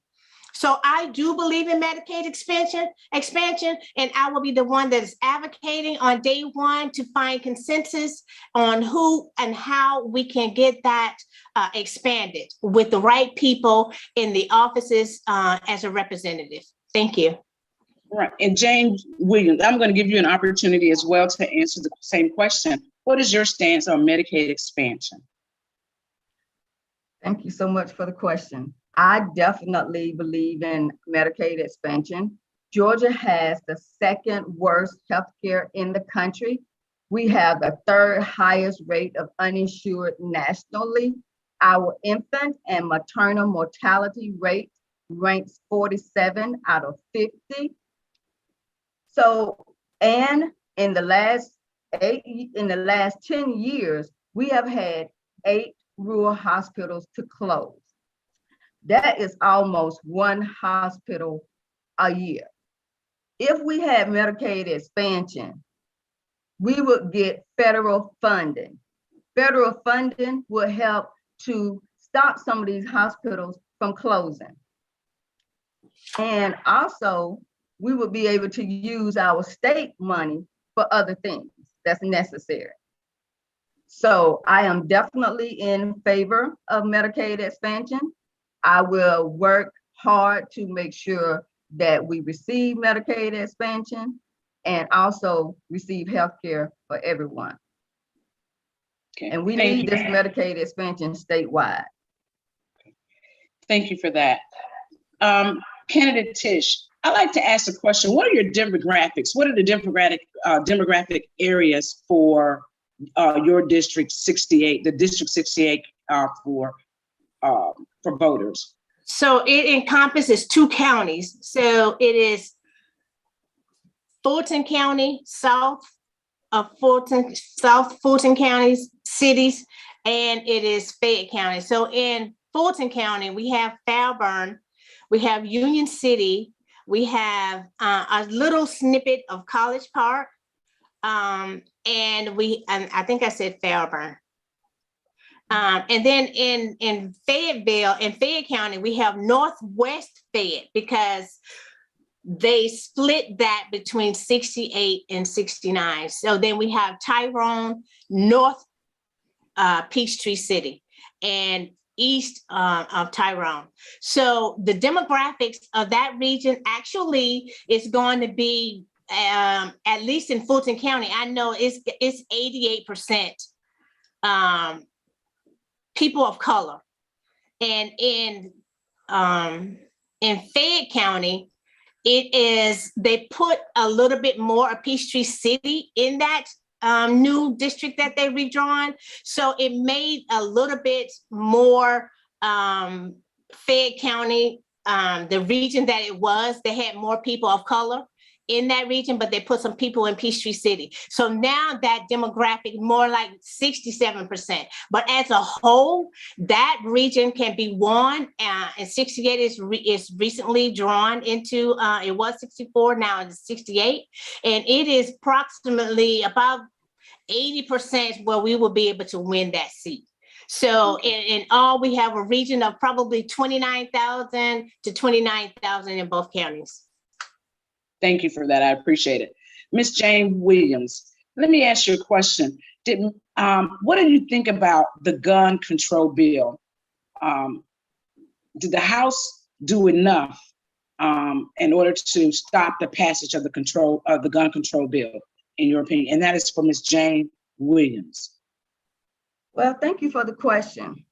Speaker 8: So I do believe in Medicaid expansion, and I will be the one that is advocating on day one to find consensus on who and how we can get that expanded with the right people in the offices as a representative. Thank you.
Speaker 3: Right, and James Williams, I'm going to give you an opportunity as well to answer the same question. What is your stance on Medicaid expansion?
Speaker 7: Thank you so much for the question. I definitely believe in Medicaid expansion. Georgia has the second worst healthcare in the country. We have the third highest rate of uninsured nationally. Our infant and maternal mortality rate ranks 47 out of 50. So, and in the last 10 years, we have had 8 rural hospitals to close. That is almost 1 hospital a year. If we had Medicaid expansion, we would get federal funding. Federal funding would help to stop some of these hospitals from closing. And also, we would be able to use our state money for other things that's necessary. So I am definitely in favor of Medicaid expansion. I will work hard to make sure that we receive Medicaid expansion and also receive health care for everyone.
Speaker 3: Okay.
Speaker 7: And we need this Medicaid expansion statewide.
Speaker 3: Thank you for that. Candidate Tish, I'd like to ask a question. What are your demographics? What are the demographic areas for your District 68, the District 68 for voters?
Speaker 8: So it encompasses 2 counties. So it is Fulton County, South Fulton County, cities, and it is Fayette County. So in Fulton County, we have Fairburn, we have Union City, we have a little snippet of College Park, and I think I said Fairburn. And then in Fayetteville, in Fayette County, we have Northwest Fayette because they split that between 68 and 69. So then we have Tyrone, North Peachtree City, and east of Tyrone. So the demographics of that region actually is going to be, at least in Fulton County, I know it's 88% people of color. And in Fayette County, they put a little bit more of Peachtree City in that new district that they redrawn. So it made a little bit more Fayette County, the region that it was, they had more people of color in that region, but they put some people in Peachtree City. So now that demographic more like 67%, but as a whole, that region can be won, and 68 is recently drawn into, it was 64, now it's 68. And it is approximately about 80% where we will be able to win that seat. So in all, we have a region of probably 29,000 to 29,000 in both counties.
Speaker 3: Thank you for that. I appreciate it. Ms. Jane Williams, let me ask you a question. What do you think about the gun control bill? Did the House do enough in order to stop the passage of the gun control bill, in your opinion? And that is for Ms. Jane Williams.
Speaker 7: Well, thank you for the question.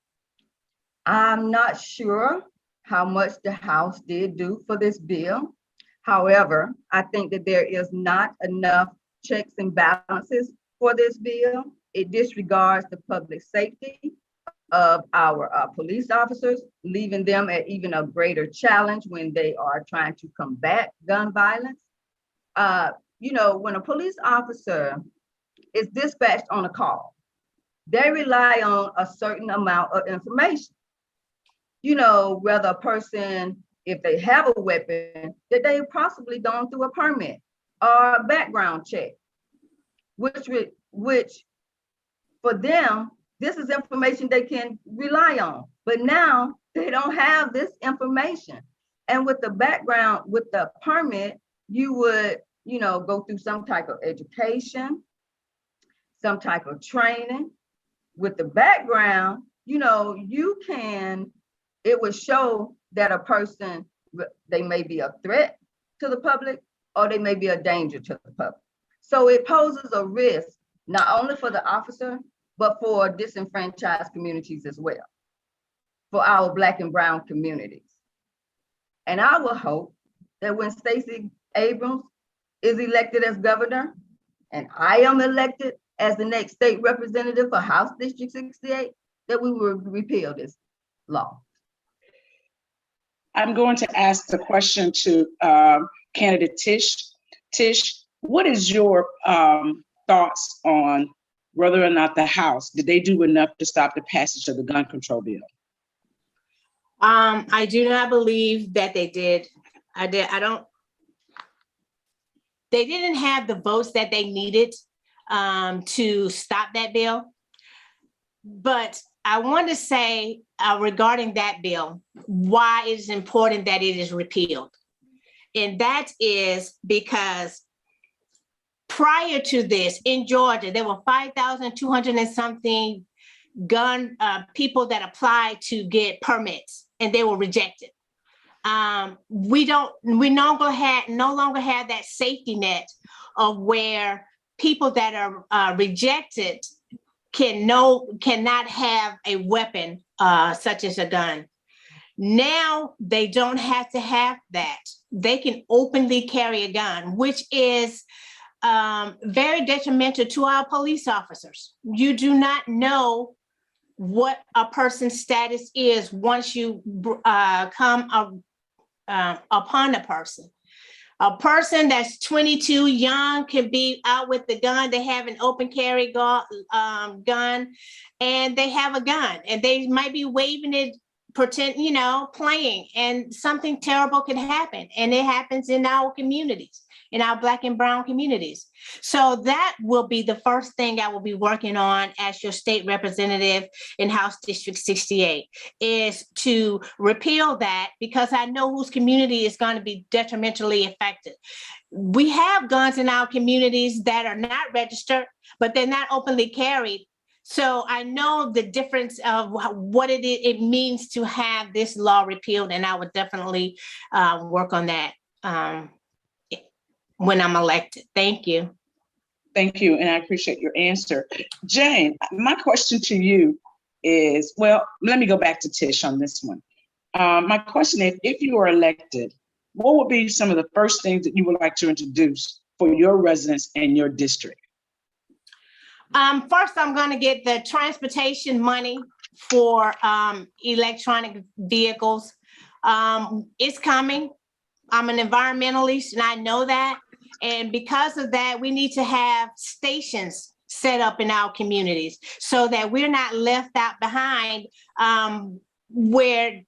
Speaker 7: I'm not sure how much the House did do for this bill. However, I think that there is not enough checks and balances for this bill. It disregards the public safety of our police officers, leaving them at even a greater challenge when they are trying to combat gun violence. When a police officer is dispatched on a call, they rely on a certain amount of information. Whether a person, if they have a weapon, that they possibly gone through a permit or a background check, which for them, this is information they can rely on. But now they don't have this information. And with the background, with the permit, you would, go through some type of education, some type of training. With the background, it would show that a person, they may be a threat to the public or they may be a danger to the public. So it poses a risk, not only for the officer, but for disenfranchised communities as well, for our Black and brown communities. And I would hope that when Stacey Abrams is elected as governor, and I am elected as the next state representative for House District 68, that we will repeal this law.
Speaker 3: I'm going to ask the question to candidate Tish. Tish, what is your thoughts on whether or not the House, did they do enough to stop the passage of the gun control bill?
Speaker 8: I do not believe that they did. They didn't have the votes that they needed to stop that bill. But I want to say regarding that bill, why it is important that it is repealed. And that is because prior to this in Georgia, there were 5,200 and something gun people that applied to get permits and they were rejected. We no longer have that safety net of where people that are rejected cannot have a weapon such as a gun. Now they don't have to have that. They can openly carry a gun, which is very detrimental to our police officers. You do not know what a person's status is once you come upon a person. A person that's 22 young can be out with the gun. They have an open carry gun, and they have a gun, and they might be waving it, pretend, playing, and something terrible can happen. And it happens in our communities, in our Black and brown communities. So that will be the first thing I will be working on as your state representative in House District 68, is to repeal that, because I know whose community is going to be detrimentally affected. We have guns in our communities that are not registered, but they're not openly carried. So I know the difference of what it means to have this law repealed, and I would definitely work on that when I'm elected. Thank you.
Speaker 3: Thank you, and I appreciate your answer. Jane, my question to you is, well, let me go back to Tish on this one. My question is, if you are elected, what would be some of the first things that you would like to introduce for your residents and your district?
Speaker 8: First, I'm going to get the transportation money for electronic vehicles. It's coming. I'm an environmentalist, and I know that. And because of that, we need to have stations set up in our communities so that we're not left out behind, where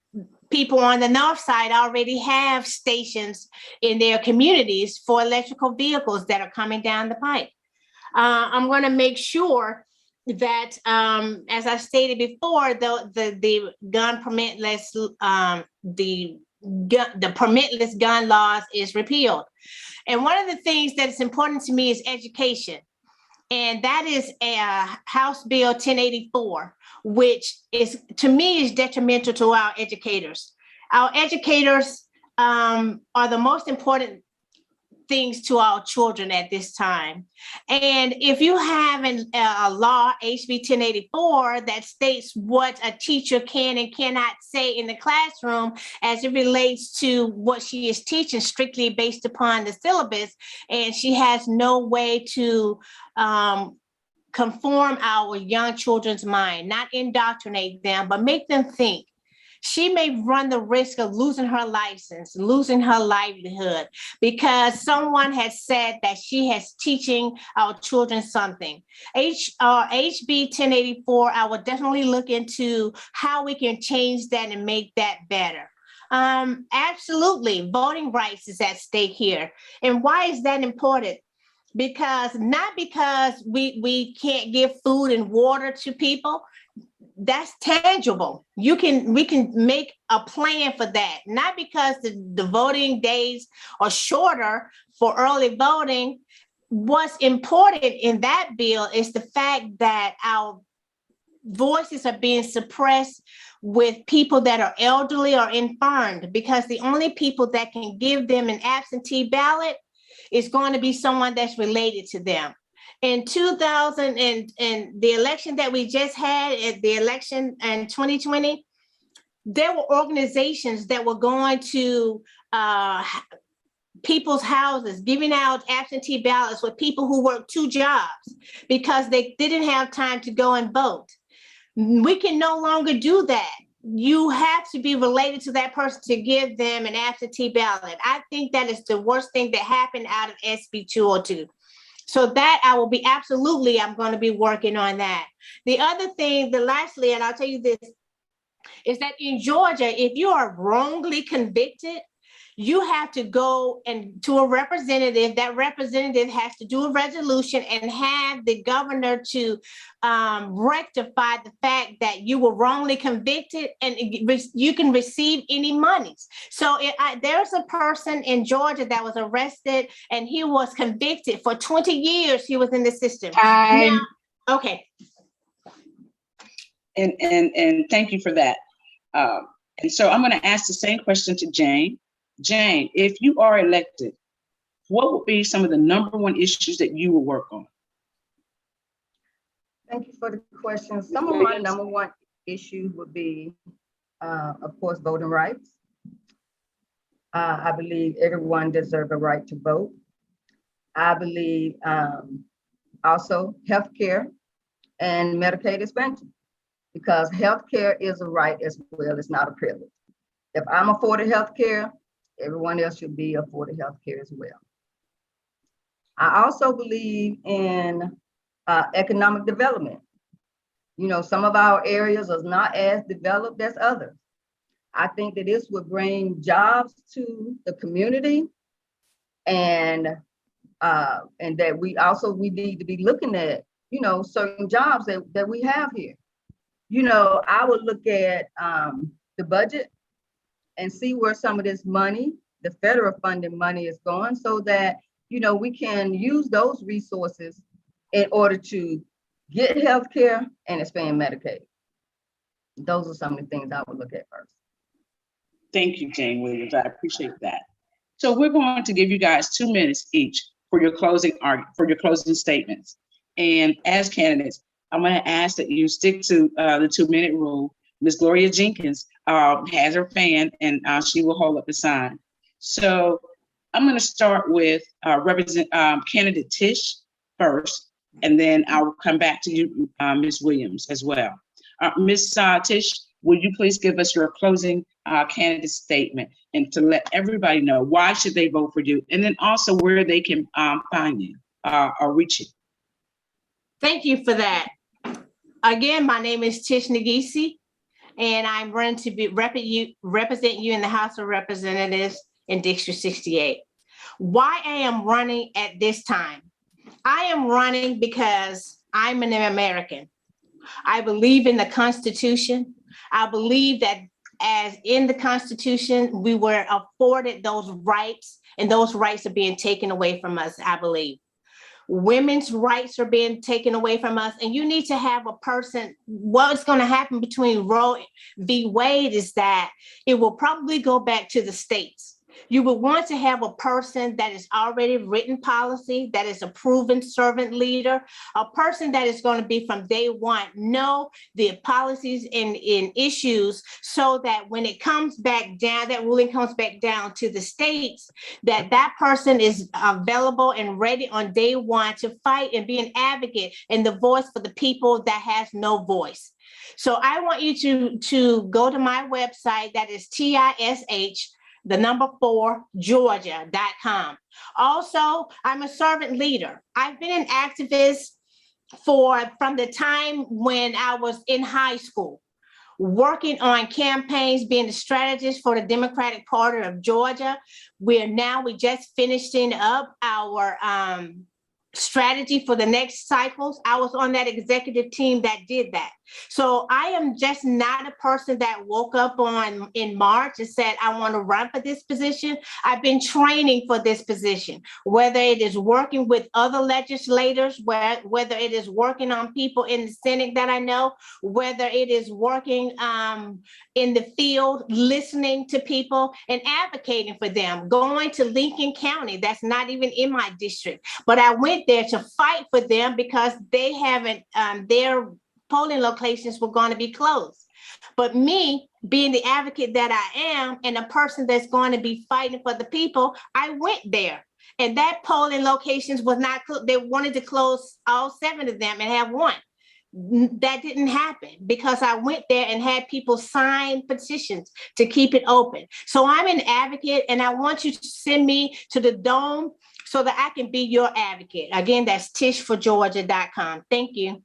Speaker 8: people on the north side already have stations in their communities for electrical vehicles that are coming down the pipe. I'm going to make sure that, as I stated before, the gun permitless, the permitless gun laws is repealed. And one of the things that's important to me is education. And that is House Bill 1084, which is, to me, is detrimental to our educators. Our educators are the most important things to our children at this time. And if you have a law, HB 1084, that states what a teacher can and cannot say in the classroom as it relates to what she is teaching, strictly based upon the syllabus, and she has no way to conform our young children's mind, not indoctrinate them, but make them think, she may run the risk of losing her license, losing her livelihood, because someone has said that she has teaching our children something. HB 1084, I will definitely look into how we can change that and make that better. Absolutely, voting rights is at stake here. And why is that important? Not because we can't give food and water to people. That's tangible. We can make a plan for that, not because the voting days are shorter for early voting. What's important in that bill is the fact that our voices are being suppressed with people that are elderly or infirmed, because the only people that can give them an absentee ballot is going to be someone that's related to them. In 2000 and the election that we just had, at the election in 2020, there were organizations that were going to people's houses, giving out absentee ballots with people who worked 2 jobs because they didn't have time to go and vote. We can no longer do that. You have to be related to that person to give them an absentee ballot. I think that is the worst thing that happened out of SB 202. So that I'm going to be working on that. The other thing, lastly, and I'll tell you this, is that in Georgia, if you are wrongly convicted, you have to go to a representative. That representative has to do a resolution and have the governor to rectify the fact that you were wrongly convicted, and you can receive any monies. So there's a person in Georgia that was arrested and he was convicted for 20 years. He was in the system. Now, okay.
Speaker 3: And thank you for that. And so I'm going to ask the same question to Jane. Jane, if you are elected, what would be some of the #1 issues that you will work on?
Speaker 7: Thank you for the question. Some of my #1 issues would be, of course, voting rights. I believe everyone deserves a right to vote. I believe also healthcare and Medicaid expansion, because healthcare is a right as well. It's not a privilege. If I'm afforded healthcare, Everyone else should be afforded health care as well. I also believe in economic development. You know, some of our areas are not as developed as others. I think that this would bring jobs to the community, and that we need to be looking at, you know, certain jobs that we have here. You know, I would look at the budget and see where some of this money, the federal funding money, is going, so that, you know, we can use those resources in order to get health care and expand Medicaid. Those are some of the things I would look at first.
Speaker 3: Thank you, Jane Williams. I appreciate that. So we're going to give you guys 2 minutes each for your closing statements. And as candidates, I'm going to ask that you stick to the 2-minute rule. Ms. Gloria Jenkins has her fan, and she will hold up the sign. So I'm going to start with candidate Tish first, and then I will come back to you, Ms. Williams, as well. Ms. Tish, will you please give us your closing candidate statement, and to let everybody know why should they vote for you, and then also where they can find you or reach you.
Speaker 8: Thank you for that. Again, my name is Tish Nagisi, and I'm running to represent you in the House of Representatives in District 68. Why I am running at this time? I am running because I'm an American. I believe in the Constitution. I believe that as in the Constitution, we were afforded those rights, and those rights are being taken away from us, I believe. Women's rights are being taken away from us, and you need to have a person. What's going to happen between Roe v. Wade is that it will probably go back to the states. You would want to have a person that is already written policy, that is a proven servant leader, a person that is going to be from day one, know the policies and issues, so that when it comes back down, that ruling comes back down to the states, that person is available and ready on day one to fight and be an advocate and the voice for the people that has no voice. So I want you to go to my website, that is TISH4Georgia.com. Also, I'm a servant leader. I've been an activist from the time when I was in high school, working on campaigns, being a strategist for the Democratic Party of Georgia. We just finishing up our strategy for the next cycles. I was on that executive team that did that. So I am just not a person that woke up in March and said, I want to run for this position. I've been training for this position, whether it is working with other legislators, whether it is working on people in the Senate that I know, whether it is working in the field, listening to people and advocating for them, going to Lincoln County, that's not even in my district, but I went there to fight for them because they haven't, their polling locations were going to be closed. But me being the advocate that I am and a person that's going to be fighting for the people, I went there. And that polling locations was not, they wanted to close all 7 of them and have 1. That didn't happen because I went there and had people sign petitions to keep it open. So I'm an advocate, and I want you to send me to the Dome so that I can be your advocate. Again, that's TISH4Georgia.com. Thank you.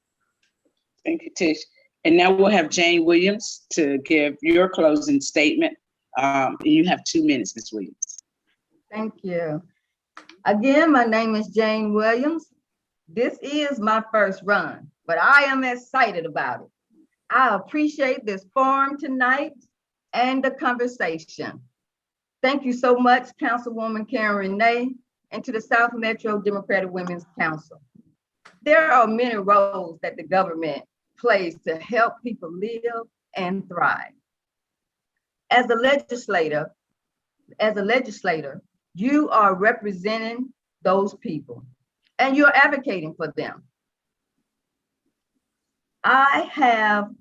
Speaker 3: Thank you, Tish. And now we'll have Jane Williams to give your closing statement. You have 2 minutes, Ms. Williams.
Speaker 7: Thank you. Again, my name is Jane Williams. This is my first run, but I am excited about it. I appreciate this forum tonight and the conversation. Thank you so much, Councilwoman Karen Renee, and to the South Metro Democratic Women's Council. There are many roles that the government plays to help people live and thrive. As a legislator, you are representing those people and you're advocating for them. I have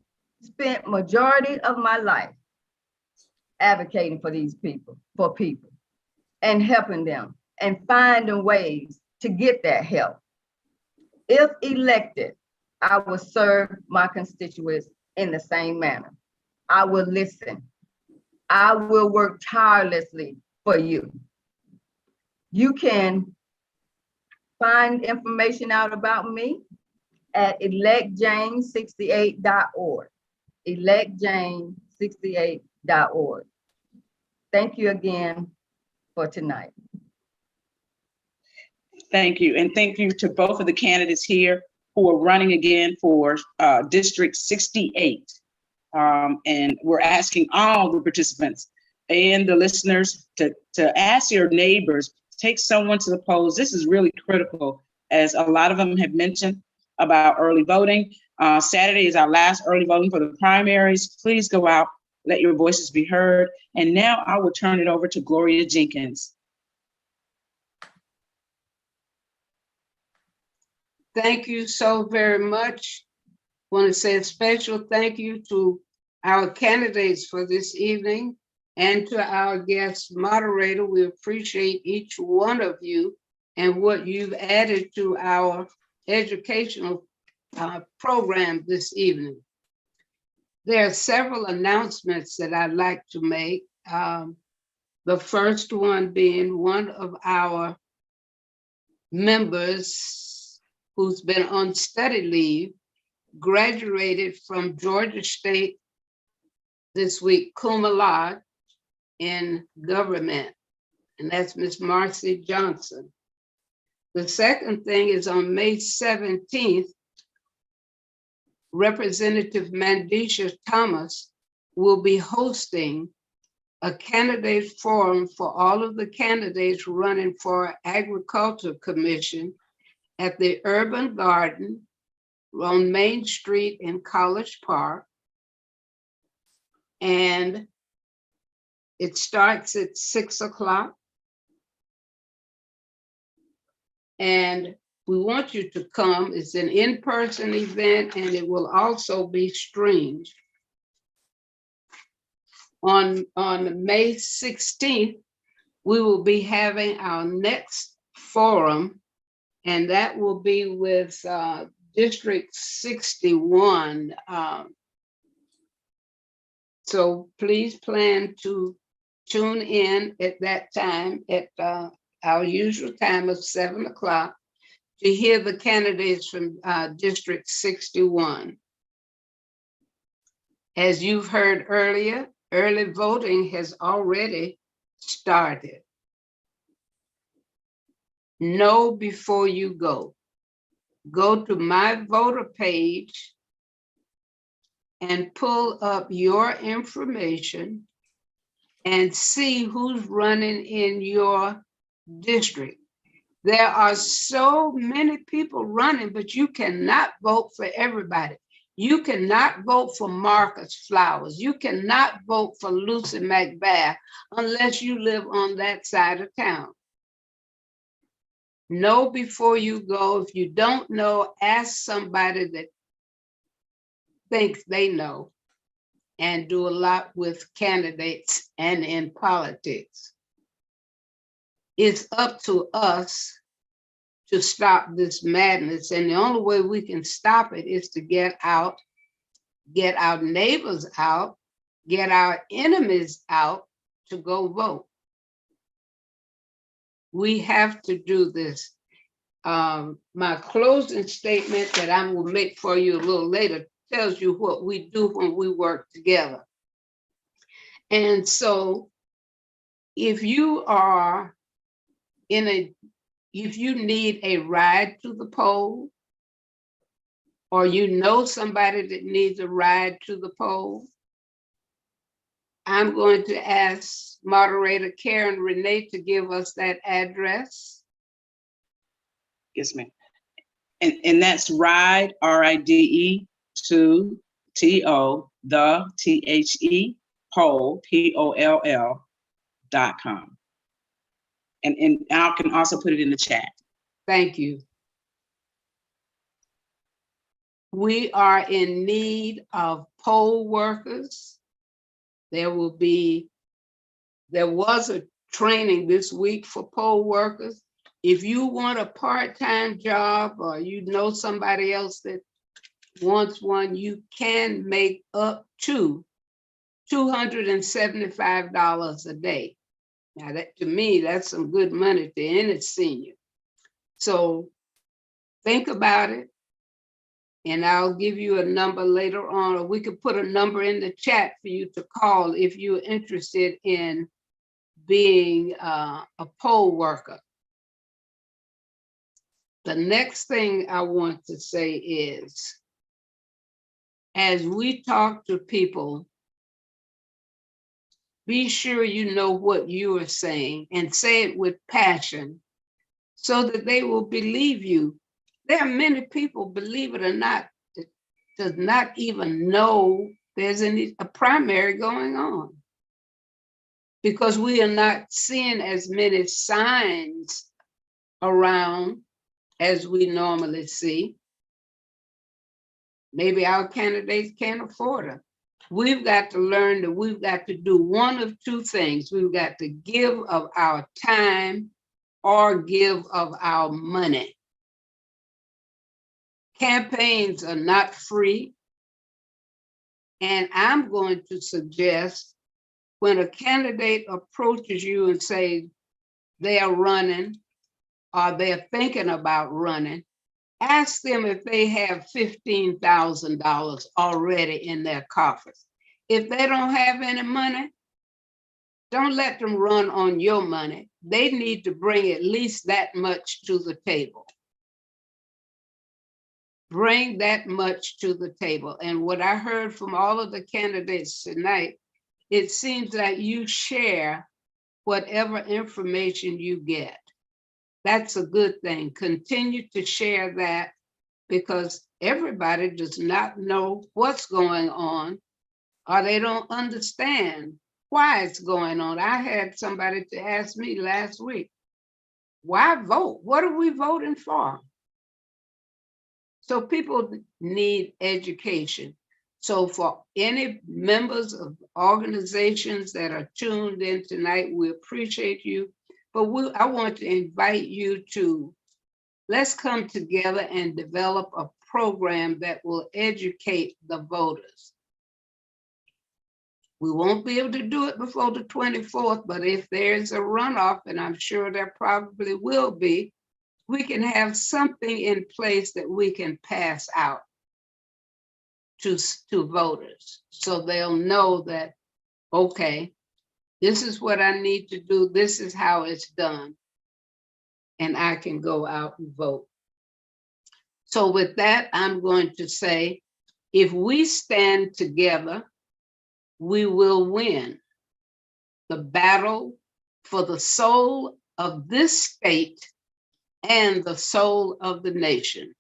Speaker 7: spent majority of my life advocating for these people, and helping them and finding ways to get that help. If elected, I will serve my constituents in the same manner. I will listen. I will work tirelessly for you. You can find information out about me at electjane68.org. electjane68.org. Thank you again for tonight.
Speaker 3: Thank you. And thank you to both of the candidates here who are running again for District 68. And we're asking all the participants and the listeners to ask your neighbors, take someone to the polls. This is really critical, as a lot of them have mentioned about early voting. Saturday is our last early voting for the primaries. Please go out, let your voices be heard. And now I will turn it over to Gloria Jenkins.
Speaker 6: Thank you so very much. Want to say a special thank you to our candidates for this evening and to our guest moderator. We appreciate each one of you and what you've added to our educational program this evening. There are several announcements that I'd like to make. The first one being one of our members who's been on study leave graduated from Georgia State this week, cum laude in government, and that's Miss Marcy Johnson. The second thing is on May 17th, Representative Mandisha Thomas will be hosting a candidate forum for all of the candidates running for Agriculture Commission at the Urban Garden on Main Street in College Park. And it starts at 6 o'clock. And we want you to come. It's an in-person event and it will also be streamed. On May 16th, we will be having our next forum, and that will be with District 61. So please plan to tune in at that time at our usual time of 7 o'clock to hear the candidates from District 61. As you've heard earlier, early voting has already started. Know before you go. Go to my voter page and pull up your information and see who's running in your district. There are so many people running, but you cannot vote for everybody. You cannot vote for Marcus Flowers. You cannot vote for Lucy McBath unless you live on that side of town. Know before you go. If you don't know, ask somebody that thinks they know and do a lot with candidates and in politics. It's up to us to stop this madness. And the only way we can stop it is to get out, get our neighbors out, get our enemies out to go vote. We have to do this. My closing statement that I will make for you a little later tells you what we do when we work together. And so if you are if you need a ride to the poll, or you know somebody that needs a ride to the poll, I'm going to ask moderator Karen Renee to give us that address.
Speaker 3: Yes, ma'am. And that's RIDE, R-I-D-E, to T-O, the T-H-E, poll, P-O-L-L.com. And I can also put it in the chat.
Speaker 6: Thank you. We are in need of poll workers. There was a training this week for poll workers. If you want a part-time job or you know somebody else that wants one, you can make up to $275 a day. Now that, to me, that's some good money to any senior. So think about it, and I'll give you a number later on, or we could put a number in the chat for you to call if you're interested in being a poll worker. The next thing I want to say is, as we talk to people, be sure you know what you are saying and say it with passion so that they will believe you. There are many people, believe it or not, that does not even know there's a primary going on, because we are not seeing as many signs around as we normally see. Maybe our candidates can't afford them. We've got to learn that we've got to do one of two things. We've got to give of our time or give of our money. Campaigns are not free. And I'm going to suggest, when a candidate approaches you and says they are running or they're thinking about running, ask them if they have $15,000 already in their coffers. If they don't have any money, don't let them run on your money. They need to bring at least that much to the table. Bring that much to the table. And what I heard from all of the candidates tonight, it seems that you share whatever information you get. That's a good thing. Continue to share that, because everybody does not know what's going on, or they don't understand why it's going on. I had somebody to ask me last week, why vote? What are we voting for? So people need education. So for any members of organizations that are tuned in tonight, we appreciate you. But I want to invite you to, let's come together and develop a program that will educate the voters. We won't be able to do it before the 24th, but if there's a runoff, and I'm sure there probably will be, we can have something in place that we can pass out to voters, so they'll know that, okay, this is what I need to do, this is how it's done, and I can go out and vote. So with that, I'm going to say, if we stand together, we will win the battle for the soul of this state and the soul of the nation.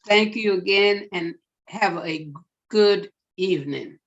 Speaker 6: Thank you again, and have a good evening.